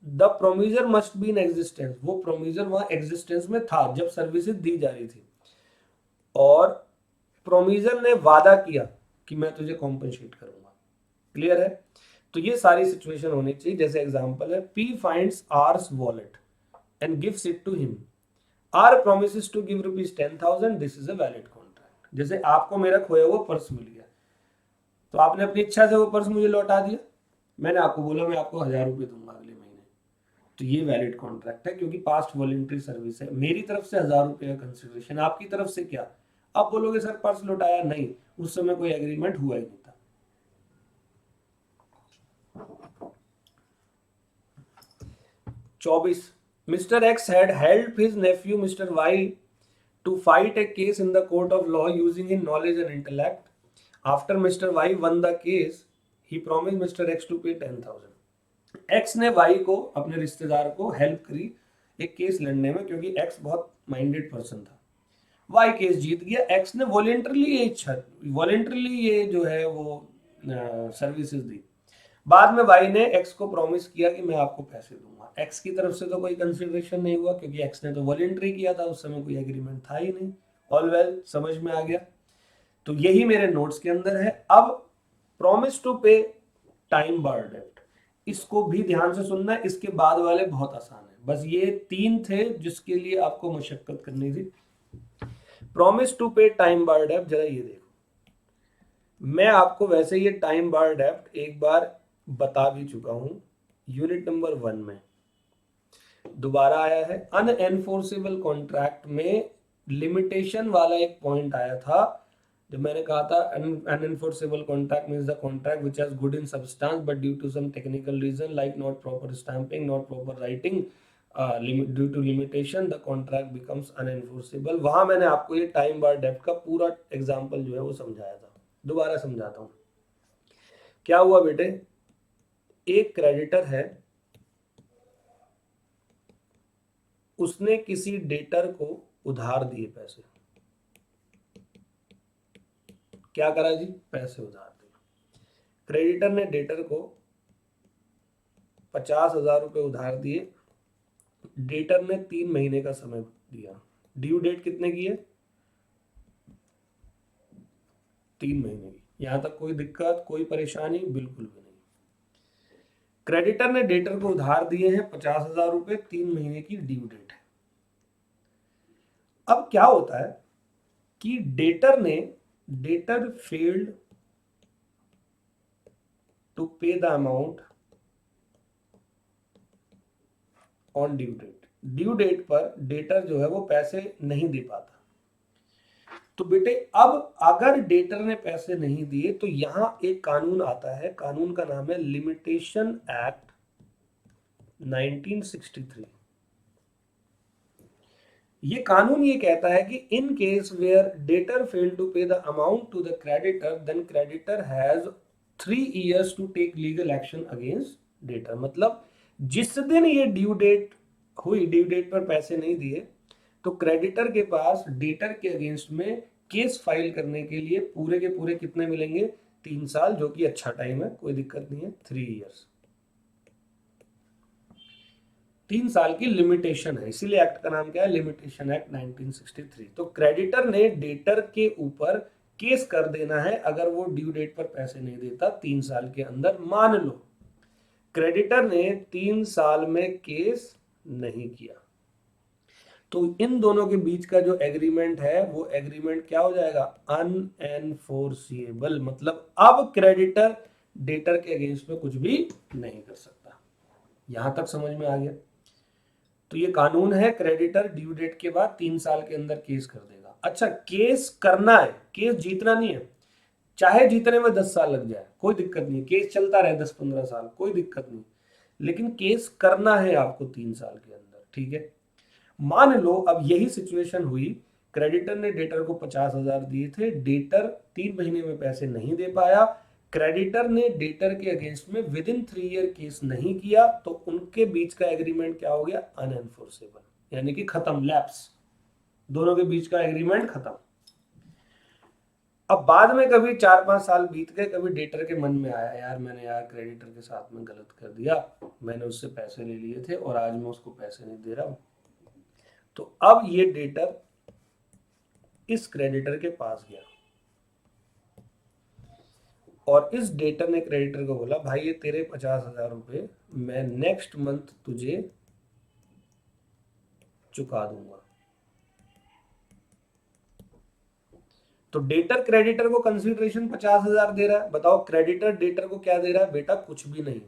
the promisor must be in existence, वो प्रोमिजर वहां एग्जिस्टेंस में था जब सर्विसेज दी जा रही थी, और प्रोमिजर ने वादा किया कि मैं तुझे कॉम्पनसेट करूंगा। क्लियर है? तो ये सारी सिचुएशन होनी चाहिए। जैसे एग्जांपल है, P finds R's wallet and gives it to him, R promises to give ₹10,000, this is a valid contract. जैसे आपको मेरा खोया हुआ पर्स मिल गया, तो आपने अपनी इच्छा से वो पर्स मुझे लौटा दिया, मैंने आपको बोला मैं आपको 1,000 रुपये दूंगा अगले महीने, तो ये वैलिड कॉन्ट्रैक्ट है क्योंकि पास्ट वॉलेंट्री सर्विस है। मेरी तरफ से 1,000 रुपये का कंसिडरेशन, आपकी तरफ से क्या? आप बोलोगे सर पर्स लौटाया, नहीं, उस समय कोई एग्रीमेंट हुआ ही नहीं था। चौबीस, mister X had help his nephew mister Y to fight a case in the court of law using in knowledge and intellect. After mister Y won the case he promise mister X to pay 10,000। X ने Y को, अपने रिश्तेदार को help करी एक case लड़ने में, क्योंकि एक्स बहुत माइंडेड पर्सन था। वाई केस जीत गया, एक्स ने वॉलेंटरली ये जो है वो सर्विसेज दी। बाद में वाई ने एक्स को प्रॉमिस किया कि मैं आपको पैसे दूंगा। एक्स की तरफ से तो कोई कंसिडरेशन नहीं हुआ क्योंकि एक्स ने तो वॉलेंटरी किया था, उस समय कोई एग्रीमेंट था ही नहीं। ऑल वेल, समझ में आ गया? तो यही मेरे नोट्स के अंदर है। अब promise to pay time barred डेब्ट, इसको भी ध्यान से सुनना है, इसके बाद वाले बहुत आसान है। बस ये 3 थे जिसके लिए आपको मशक्कत करनी थी। Promise to pay time barred डेब्ट, जरा ये देखो, मैं आपको वैसे ये टाइम बार डेब्ट एक बार बता भी चुका हूं यूनिट नंबर 1 में, दोबारा आया है। अनएनफोर्सेबल कॉन्ट्रैक्ट में लिमिटेशन वाला एक पॉइंट आया था, जब मैंने कहा था unenforceable contract means the contract which has good in substance but due to some technical reason like not proper stamping, not proper writing, due to limitation the contract becomes unenforceable. वहां मैंने आपको ये टाइम बार डेब्ट का पूरा example जो है वो समझाया था। दोबारा समझाता हूं। क्या हुआ बेटे, एक क्रेडिटर है, उसने किसी डेटर को उधार दिए पैसे। क्या करा जी? पैसे उधार दिए। क्रेडिटर ने डेटर को 50,000 रुपए उधार दिए। डेटर ने 3 महीने का समय दिया। ड्यू डेट कितने की है? 3 महीने की। यहां तक कोई दिक्कत, कोई परेशानी? बिल्कुल भी नहीं। क्रेडिटर ने डेटर को उधार दिए हैं 50,000 रुपए, 3 महीने की ड्यू डेट है। अब क्या होता है कि debtor failed to pay the amount on due date. Due date पर डेटर जो है वो पैसे नहीं दे पाता। तो बेटे अब अगर डेटर ने पैसे नहीं दिए तो यहां एक कानून आता है, कानून का नाम है लिमिटेशन एक्ट 1963। ये कानून ये कहता है कि in case where debtor fail to pay the amount to the creditor, then creditor has 3 years to take legal action against debtor. मतलब जिस दिन ये ड्यू डेट हुई, ड्यू डेट पर पैसे नहीं दिए, तो क्रेडिटर के पास डेटर के अगेंस्ट में केस फाइल करने के लिए पूरे के पूरे कितने मिलेंगे? 3 साल, जो कि अच्छा टाइम है, कोई दिक्कत नहीं है। 3 years, 3 साल की लिमिटेशन है, इसीलिए एक्ट का नाम क्या है? Limitation act 1963। तो क्रेडिटर ने डेटर के ऊपर केस कर देना है अगर वो ड्यू डेट पर पैसे नहीं देता 3 साल के अंदर। मान लो क्रेडिटर ने 3 साल में केस नहीं किया, तो इन दोनों के बीच का जो एग्रीमेंट है वो एग्रीमेंट क्या हो जाएगा? अनएनफोर्सिएबल। मतलब अब क्रेडिटर डेटर के अगेंस्ट में कुछ भी नहीं कर सकता। यहां तक समझ में आ गया? तो ये कानून है, क्रेडिटर ड्यू डेट के बाद 3 साल के अंदर केस कर देगा। अच्छा, केस करना है, केस जीतना नहीं है। चाहे जीतने में 10 साल लग जाए कोई दिक्कत नहीं, केस चलता रहे 10-15 साल कोई दिक्कत नहीं, लेकिन केस करना है आपको 3 साल के अंदर, ठीक है। मान लो अब यही सिचुएशन हुई, क्रेडिटर ने डेटर को 50,000 दिए थे, डेटर 3 महीने में पैसे नहीं दे पाया, क्रेडिटर ने डेटर के अगेंस्ट में विद इन 3 ईयर केस नहीं किया, तो उनके बीच का एग्रीमेंट क्या हो गया, अनएनफोर्सेबल, यानी कि खत्म, लैप्स, दोनों के बीच का एग्रीमेंट खत्म। अब बाद में कभी 4-5 साल बीत गए, कभी डेटर के मन में आया यार मैंने यार क्रेडिटर के साथ में गलत कर दिया, मैंने उससे पैसे ले लिए थे और आज मैं उसको पैसे नहीं दे रहा हूं, तो अब ये डेटर इस क्रेडिटर के पास गया और इस डेटर ने क्रेडिटर को बोला भाई ये तेरे 50,000 रुपए मैं नेक्स्ट मंथ तुझे चुका दूंगा। तो डेटर क्रेडिटर को कंसीडरेशन 50,000 दे रहा है, बताओ क्रेडिटर डेटर को क्या दे रहा है, बेटा कुछ भी नहीं।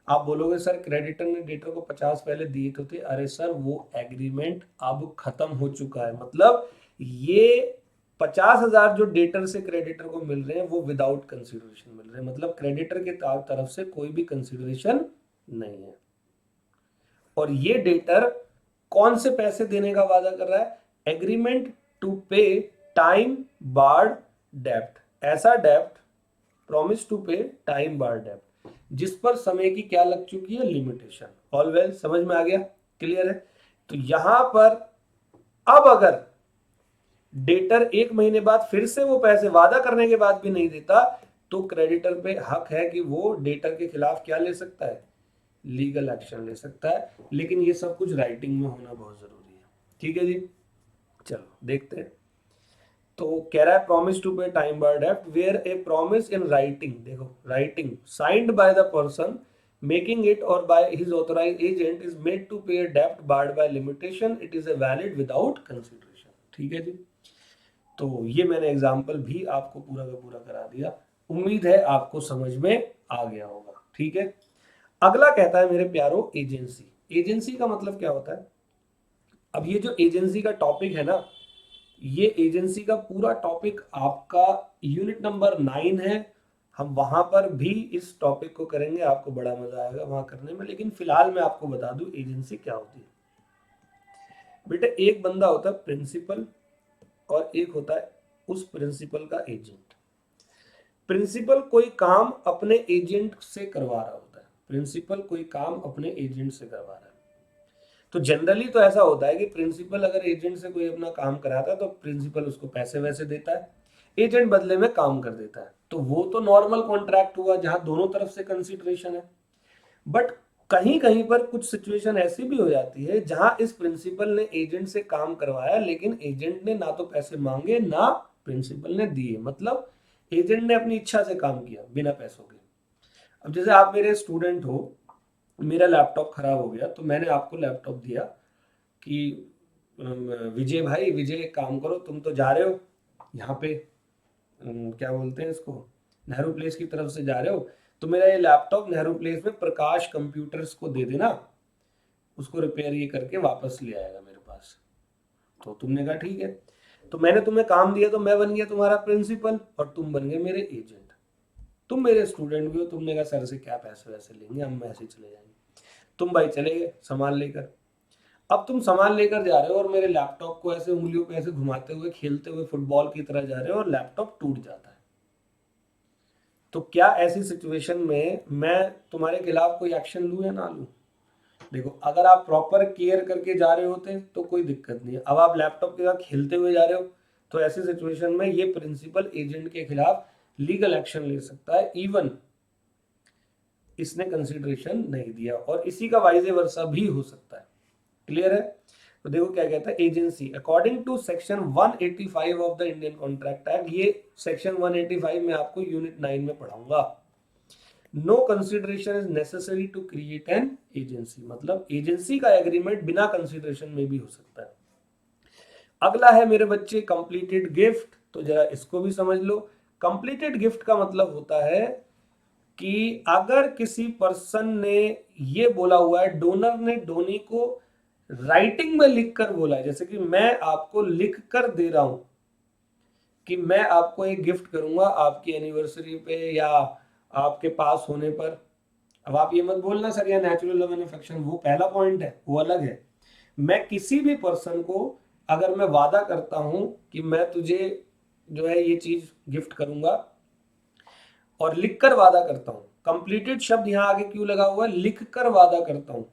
आप बोलोगे सर क्रेडिटर ने डेटर को 50 पहले दिए तो थे, अरे सर वो एग्रीमेंट अब खत्म हो चुका है, मतलब ये 50,000 जो डेटर से क्रेडिटर को मिल रहे हैं वो विदाउट कंसीडरेशन मिल रहे हैं, मतलब क्रेडिटर के तरफ से कोई भी कंसीडरेशन नहीं है। और ये डेटर कौन से पैसे देने का वादा कर रहा है, agreement to pay time barred डेप्ट, ऐसा डेप्ट, promise to pay time barred डेप्ट जिस पर समय की क्या लग चुकी है, लिमिटेशन। ऑल वेल, समझ में आ गया, क्लियर है। तो यहां पर अब अगर डेटर 1 महीने बाद फिर से वो पैसे वादा करने के बाद भी नहीं देता, तो क्रेडिटर पे हक है कि वो डेटर के खिलाफ क्या ले सकता है, लीगल एक्शन ले सकता है, लेकिन ये सब कुछ राइटिंग में होना बहुत जरूरी है, ठीक है जी। चलो देखते हैं। तो कह रहा है promise to pay time barred डेप्ट where a promise in writing, देखो writing signed by the person making it और by his authorised agent is made to pay डेप्ट barred by limitation, it is a valid without consideration, ठीक है जी। तो ये मैंने example भी आपको पूरा का पूरा करा दिया, उम्मीद है आपको समझ में आ गया होगा, ठीक है। अगला कहता है मेरे प्यारो एजेंसी। एजेंसी का मतलब क्या होता है, अब ये जो एजेंसी का टॉपिक है ना, ये एजेंसी का पूरा टॉपिक आपका यूनिट नंबर 9 है, हम वहां पर भी इस टॉपिक को करेंगे, आपको बड़ा मजा आएगा वहां करने में, लेकिन फिलहाल मैं आपको बता दूं एजेंसी क्या होती है। बेटा एक बंदा होता है प्रिंसिपल और एक होता है उस प्रिंसिपल का एजेंट। प्रिंसिपल कोई काम अपने एजेंट से करवा रहा होता है, प्रिंसिपल कोई काम अपने एजेंट से करवा रहा है। तो जनरली तो ऐसा होता है कि प्रिंसिपल अगर एजेंट से कोई अपना काम कराता है तो प्रिंसिपल उसको पैसे वैसे देता है, एजेंट बदले में काम कर देता है, तो वो तो नॉर्मल कॉन्ट्रैक्ट हुआ जहां दोनों तरफ से कंसिडरेशन है। बट कहीं कहीं पर कुछ सिचुएशन ऐसी भी हो जाती है जहां इस प्रिंसिपल ने एजेंट से काम करवाया, लेकिन एजेंट ने ना तो पैसे मांगे ना प्रिंसिपल ने दिए, मतलब एजेंट ने अपनी इच्छा से काम किया बिना पैसों के। अब जैसे आप मेरे स्टूडेंट हो, मेरा लैपटॉप खराब हो गया तो मैंने आपको लैपटॉप दिया कि विजय भाई, विजय एक काम करो, तुम तो जा रहे हो यहाँ पे क्या बोलते हैं इसको, नेहरू प्लेस की तरफ से जा रहे हो, तो मेरा ये लैपटॉप नेहरू प्लेस में प्रकाश कंप्यूटर्स को दे देना, उसको रिपेयर ये करके वापस ले आएगा मेरे पास। तो तुमने कहा ठीक है, तो मैंने तुम्हें काम दिया, तो मैं बन गया तुम्हारा प्रिंसिपल और तुम बन गए मेरे एजेंट। तुम मेरे स्टूडेंट भी हो, तुमने कहा सर से क्या पैसे वैसे लेंगे, हम ऐसे चले जाएंगे। तुम भाई चले गए सामान लेकर। अब तुम सामान लेकर जा रहे हो और मेरे लैपटॉप को ऐसे उंगलियों पे ऐसे घुमाते हुए खेलते हुए फुटबॉल की तरह जा रहे हो और लैपटॉप टूट जाता है। तो क्या ऐसी सिचुएशन में मैं तुम्हारे खिलाफ कोई एक्शन लूं या ना लूं? देखो अगर आप प्रॉपर केयर करके जा रहे होते तो कोई दिक्कत नहीं है, अब आप लैपटॉप के साथ खेलते हुए जा रहे हो, तो ऐसी सिचुएशन में ये प्रिंसिपल एजेंट के खिलाफ लीगल एक्शन ले सकता है, इवन इसने कंसिडरेशन नहीं दिया, और इसी का वाइजे वर्सा भी हो सकता है। क्लियर है? तो देखो क्या कहता है, agency according to section 185 of the Indian contract act, ये सेक्शन 185 में आपको यूनिट 9 में पढ़ाऊंगा। No consideration is necessary to create an agency, मतलब एजेंसी का एग्रीमेंट बिना कंसिडरेशन में भी हो सकता है। अगला है मेरे बच्चे कंप्लीटेड गिफ्ट, तो जरा इसको भी समझ लो। कंप्लीटेड गिफ्ट का मतलब होता है कि अगर किसी पर्सन ने ये बोला हुआ है, डोनर ने डोनी को राइटिंग में लिखकर बोला है, जैसे कि मैं आपको लिख कर दे रहा हूं कि मैं आपको एक गिफ्ट करूंगा आपकी एनिवर्सरी पे या आपके पास होने पर। अब आप ये मत बोलना सर ये नेचुरल लव एंड अफेक्शन, वो पहला पॉइंट है, वो अलग है। मैं किसी भी पर्सन को अगर मैं वादा करता हूं कि मैं तुझे जो है ये चीज गिफ्ट करूंगा और लिखकर वादा करता हूं, कंप्लीटेड शब्द यहां आगे क्यों लगा हुआ है, लिखकर वादा करता हूं,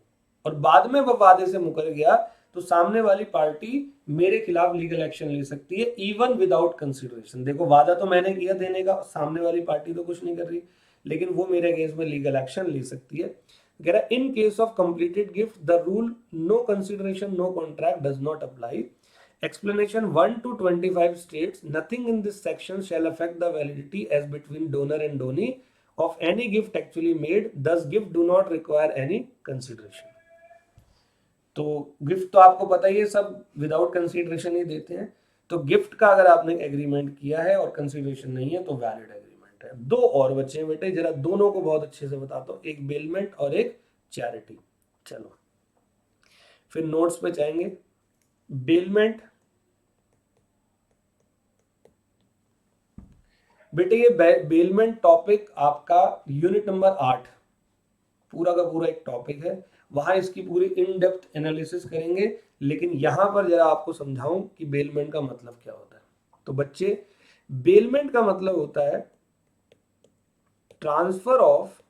और बाद में वह वादे से मुकर गया तो सामने वाली पार्टी मेरे खिलाफ लीगल एक्शन ले सकती है, इवन विदाउट कंसिडरेशन। देखो वादा तो मैंने किया देने का, सामने वाली पार्टी तो कुछ नहीं कर रही, लेकिन वो मेरे अगेंस्ट में लीगल एक्शन ले सकती है। कह रहा in case of completed gift the rule no consideration no contract does not apply. Explanation 1 to 25 states nothing in this section shall affect the validity as between donor and donee of any gift actually made, thus gift do not require any consideration। तो gift तो आपको पता ही है सब without consideration ही देते हैं, तो gift का अगर आपने एग्रीमेंट किया है और कंसिडरेशन नहीं है तो वैलिड एग्रीमेंट है। दो और बचे हैं बेटे, जरा दोनों को बहुत अच्छे से बताता हूं, एक बेलमेंट और एक चैरिटी। चलो फिर नोट्स पे जाएंगे। बेलमेंट बेटे ये बेलमेंट टॉपिक आपका यूनिट नंबर 8 पूरा का पूरा एक टॉपिक है, वहां इसकी पूरी इन डेप्थ एनालिसिस करेंगे, लेकिन यहां पर जरा आपको समझाऊं कि बेलमेंट का मतलब क्या होता है। तो बच्चे बेलमेंट का मतलब होता है transfer of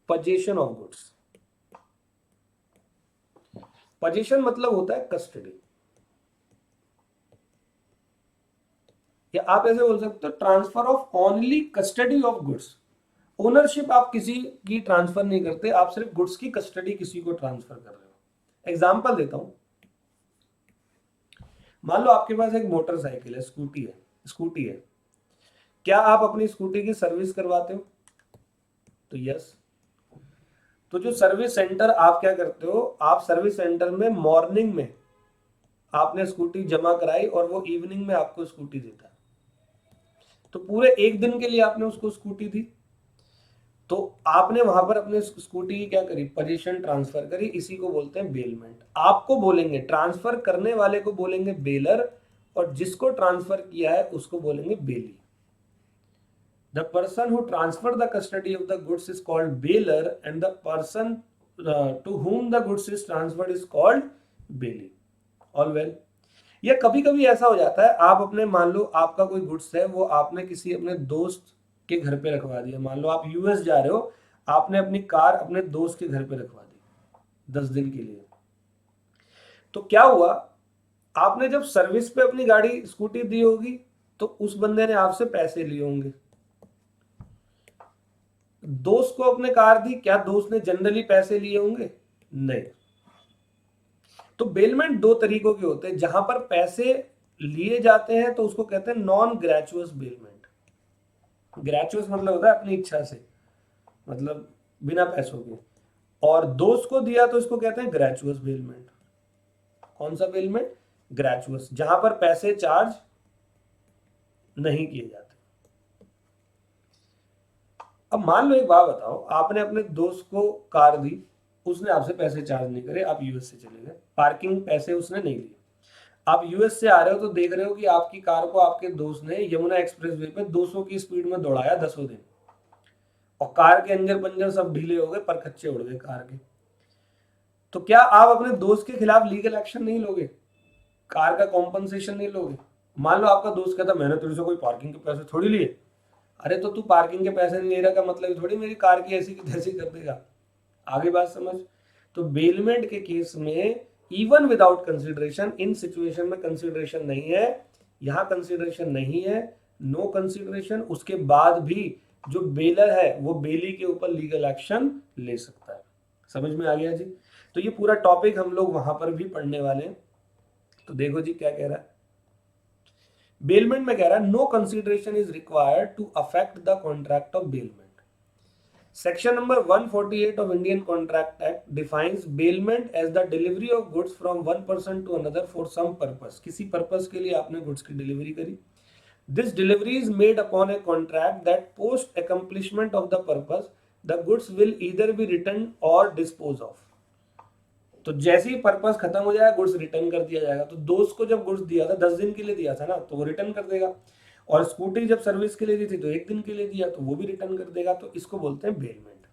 position of goods. Position मतलब होता है कस्टडी, या आप ऐसे बोल सकते हो transfer of only custody of goods. Ownership आप किसी की ट्रांसफर नहीं करते, आप सिर्फ गुड्स की कस्टडी किसी को ट्रांसफर कर रहे हो। एग्जांपल देता हूं, मान लो आपके पास एक मोटरसाइकिल है, स्कूटी है, क्या आप अपनी स्कूटी की सर्विस करवाते हो? तो यस। तो जो सर्विस सेंटर आप क्या करते हो, आप सर्विस सेंटर में मॉर्निंग में आपने स्कूटी जमा कराई और वो इवनिंग में आपको स्कूटी देता है, तो पूरे एक दिन के लिए आपने उसको स्कूटी दी, तो आपने वहां पर अपने स्कूटी की क्या करी, पोजीशन ट्रांसफर करी, इसी को बोलते हैं बेलमेंट। आपको बोलेंगे ट्रांसफर करने वाले को बोलेंगे बेलर, और जिसको ट्रांसफर किया है उसको बोलेंगे bailee. The person who transfer the custody of the goods is called bailor and the person to whom the goods is transferred is called bailee. All well. या कभी कभी ऐसा हो जाता है, आप अपने मान लो आपका कोई गुड्स है वो आपने किसी अपने दोस्त के घर पे रखवा दिया, मान लो आप यूएस जा रहे हो, आपने अपनी कार अपने दोस्त के घर पे रखवा दी 10 दिन के लिए। तो क्या हुआ, आपने जब सर्विस पे अपनी गाड़ी स्कूटी दी होगी तो उस बंदे ने आपसे पैसे लिए होंगे, दोस्त को अपने कार दी, क्या दोस्त ने जनरली पैसे लिए होंगे? नहीं। तो बेलमेंट दो तरीकों के होते हैं, जहां पर पैसे लिए जाते हैं तो उसको कहते हैं नॉन ग्रेचुअस बेलमेंट। ग्रेचुअस मतलब होता है अपनी इच्छा से, मतलब बिना पैसों के, और दोस्त को दिया तो इसको कहते हैं ग्रेचुअस बेलमेंट। कौन सा बेलमेंट? ग्रेचुअस, जहां पर पैसे चार्ज नहीं किए जाते। अब मान लो एक बात बताओ, आपने अपने दोस्त को कार दी, उसने आपसे पैसे चार्ज नहीं करे, आप यूएस से चले गए, पार्किंग पैसे उसने नहीं लिए, आप यूएस से आ रहे हो तो देख रहे हो कि आपकी कार को आपके दोस्त ने यमुना एक्सप्रेसवे पे 200 की स्पीड में दौड़ाया 10 दिन, और कार के अंजर पंजर सब ढीले हो गए, पर कच्चे उड़ गए कार के। तो क्या आप अपने दोस्त के खिलाफ लीगल एक्शन नहीं लोगे, कार का कॉम्पनसेशन नहीं लोगे? मान लो आपका दोस्त कहता मैंने तुझसे कोई पार्किंग के पैसे थोड़ी लिए। अरे तो तू पार्किंग के पैसे नहीं ले रहा का मतलब थोड़ी मेरी कार की ऐसी की तैसी कर देगा। आगे बात समझ। तो बेलमेंट के केस में इवन विदाउट कंसिडरेशन, इन सिचुएशन में कंसिडरेशन नहीं है, यहां कंसिडरेशन नहीं है, नो कंसिडरेशन, उसके बाद भी जो बेलर है वो बेली के ऊपर लीगल एक्शन ले सकता है। समझ में आ गया जी? तो ये पूरा टॉपिक हम लोग वहां पर भी पढ़ने वाले हैं। तो देखो जी क्या कह रहा है, बेलमेंट में कह रहा है no consideration is required to affect the contract of bailment. Section number 148 of Indian Contract Act defines bailment as the delivery of goods from one person to another for some purpose। किसी purpose के लिए आपने goods की delivery करी, This delivery is made upon a contract that post accomplishment of the purpose, the goods will either be returned or disposed of. तो जैसे ही purpose खत्म हो जाएगा गुड्स रिटर्न कर दिया जाएगा। तो दोस्त को जब गुड्स दिया था 10 दिन के लिए दिया था ना, तो वो रिटर्न कर देगा, और स्कूटी जब सर्विस के लिए दी थी तो 1 दिन के लिए दिया, तो वो भी रिटर्न कर देगा। तो इसको बोलते हैं बेलमेंट।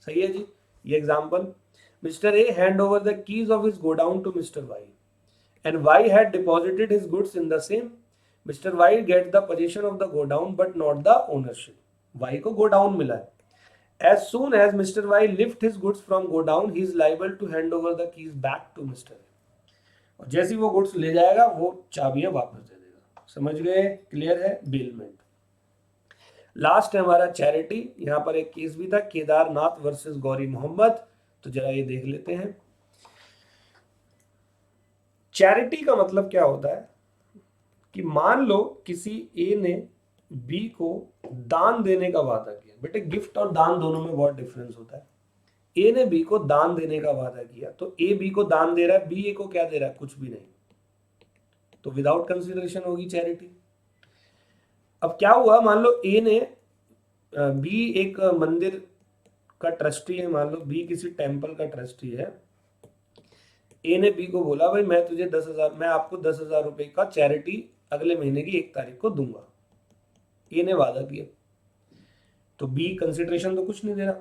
सही है जी। ये example, mister A hand over the keys of his godown to mister Y and Y had deposited his goods in the same. Mister Y get the possession of the godown but not the ownership. Y को godown मिला है। As soon as Mr. Y lift his goods from godown, he is liable to hand over the keys back to Mr. A. और जैसे ही वो goods ले जाएगा वो चाबियां वापस दे देगा। समझ गए? क्लियर है? बेलमेंट। लास्ट है हमारा चैरिटी। यहाँ पर एक केस भी था, केदारनाथ वर्सेस गौरी मोहम्मद। तो जरा ये देख लेते हैं। चैरिटी का मतलब क्या होता है कि मान लो किसी ए ने बी को दान देने का वादा किया। बेटे गिफ्ट और दान दोनों में बहुत डिफरेंस होता है। ए ने बी को दान देने का वादा किया, तो ए बी को दान दे रहा है, बी ए को क्या दे रहा है? कुछ भी नहीं। तो विदाउट कंसिडरेशन होगी चैरिटी। अब क्या हुआ, मान लो ए ने बी एक मंदिर का ट्रस्टी है, मान लो बी किसी टेम्पल का ट्रस्टी है। ए ने बी को बोला भाई मैं तुझे 10,000, मैं आपको 10,000 रुपए का चैरिटी अगले महीने की 1 तारीख को दूंगा। ए ने वादा किया, तो बी कंसिडरेशन तो कुछ नहीं दे रहा।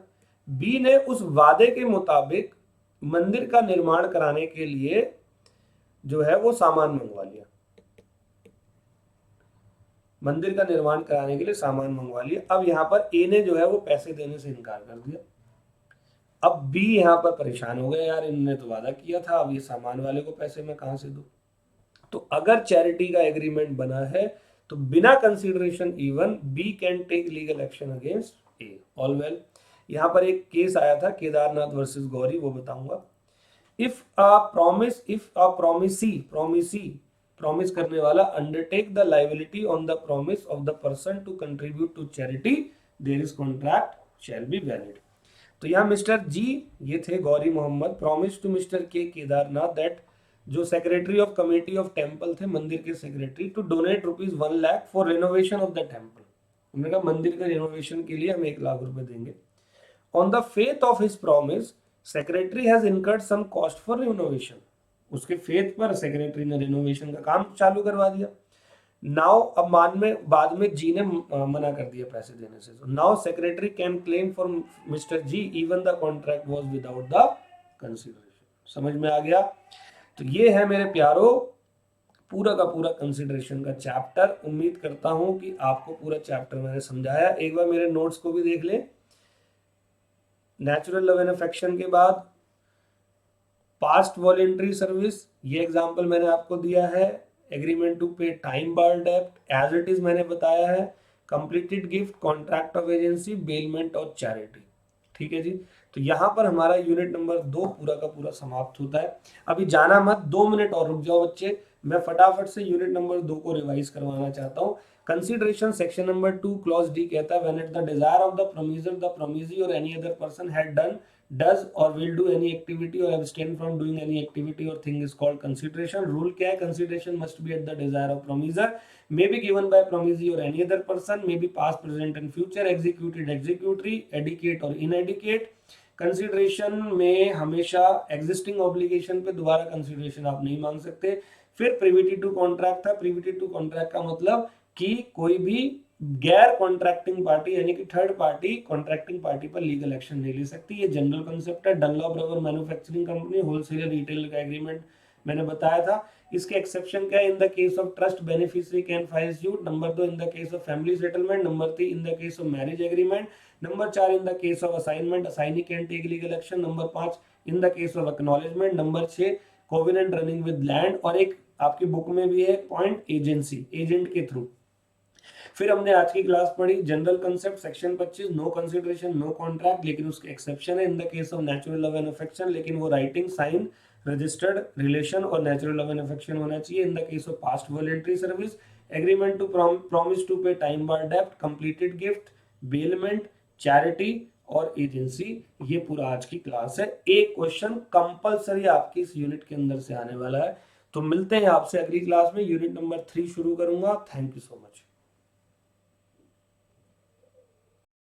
बी ने उस वादे के मुताबिक मंदिर का निर्माण कराने के लिए जो है वो सामान मंगवा लिया। मंदिर का निर्माण कराने के लिए सामान मंगवा लिया। अब यहाँ पर ए ने जो है वो पैसे देने से इनकार कर दिया। अब बी यहाँ पर परेशान हो गया, यार इन्होंने तो वादा किया था, अब ये सामान वाले को पैसे मैं कहां से दूं। तो अगर चैरिटी का एग्रीमेंट बना है तो बिना consideration even B can take legal action against A. All well. यहां पर एक केस आया था केदारनाथ वर्सेस गौरी, वो बताऊंगा। इफ अ प्रॉमिस करने वाला undertake the liability on the promise of the person to contribute to charity, there is contract shall be valid. तो यहाँ मिस्टर जी, ये थे Gauri Mohammad, promise to mister K Kedarnath that, जो secretary of committee of temple थे, मंदिर के secretary, to donate ₹1 lakh for renovation of the temple. उन्होंने कहा मंदिर के रेनोवेशन के लिए हम 1 लाख रुपए देंगे। On the faith of his promise secretary has incurred some cost for renovation. उसके फेथ पर सेक्रेटरी ने रेनोवेशन का काम चालू करवा दिया। नाउ अब बाद में जी ने मना कर दिया पैसे देने से। Now secretary can claim for mister G even the contract was without the consideration. समझ में आ गया? तो ये है मेरे प्यारो पूरा का पूरा कंसिडरेशन का चैप्टर। उम्मीद करता हूं कि आपको पूरा चैप्टर मैंने समझाया। एक बार मेरे नोट्स को भी देख ले। नेचुरल लव एंड अफेक्शन के बाद पास्ट वॉलेंट्री सर्विस, ये एग्जांपल मैंने आपको दिया है। Agreement to pay time barred डेब्ट एज इट इज मैंने बताया है। Completed gift, contract of agency, bailment और चैरिटी। ठीक है जी। तो यहाँ पर हमारा यूनिट नंबर 2 पूरा का पूरा समाप्त होता है। अभी जाना मत, 2 मिनट और रुक जाओ बच्चे, मैं फटाफट से यूनिट नंबर 2 को रिवाइज करवाना चाहता हूँ। Consideration section number 2 clause D कहता है when at the desire of the promisor the promisee और any other person had done, does or will do any activity or abstain from doing any activity or thing is called consideration. Rule क्या है? Consideration must be at the desire of promiser, may be given by promisee or any other person, may be past, present and future, executed, executory, adequate or inadequate. Consideration में हमेशा existing obligation पे दोबारा consideration आप नहीं मांग सकते। फिर privity to contract था। प्रिविटी टू कॉन्ट्रैक्ट का मतलब कि कोई भी गैर कॉन्ट्रैक्टिंग पार्टी यानी कि थर्ड पार्टी कॉन्ट्रैक्टिंग पार्टी पर लीगल एक्शन नहीं ले सकती। ये जनरल कंसेप्ट है। Dunlop rubber manufacturing company wholesaler retail का एग्रीमेंट मैंने बताया था। इसके एक्सेप्शन क्या है? In the case of trust beneficiary can file suit. Number 2 in the case of family settlement. Number 3 in the case of marriage agreement. Number 4 in the case of assignment, assignee can take legal action. Number 5 in the case of acknowledgement. Number 6 covenant running with land. और एक आपकी book में भी है point, agency, agent के through. फिर हमने आज की क्लास पढ़ी general concept section 25, no consideration no contract, लेकिन उसके एक्सेप्शन है in the case of natural love and affection, लेकिन वो राइटिंग, साइन, रजिस्टर्ड रिलेशन और नेचुरल लव एंड अफेक्शन होना चाहिए। In the case of past voluntary service, agreement to promise to pay time barred डेब्ट, completed gift, bailment, charity और agency. ये पूरा आज की क्लास है। एक क्वेश्चन कंपलसरी आपकी इस यूनिट के अंदर से आने वाला है। तो मिलते हैं आपसे अगली क्लास में। यूनिट नंबर 3 शुरू करूंगा। Thank you so much.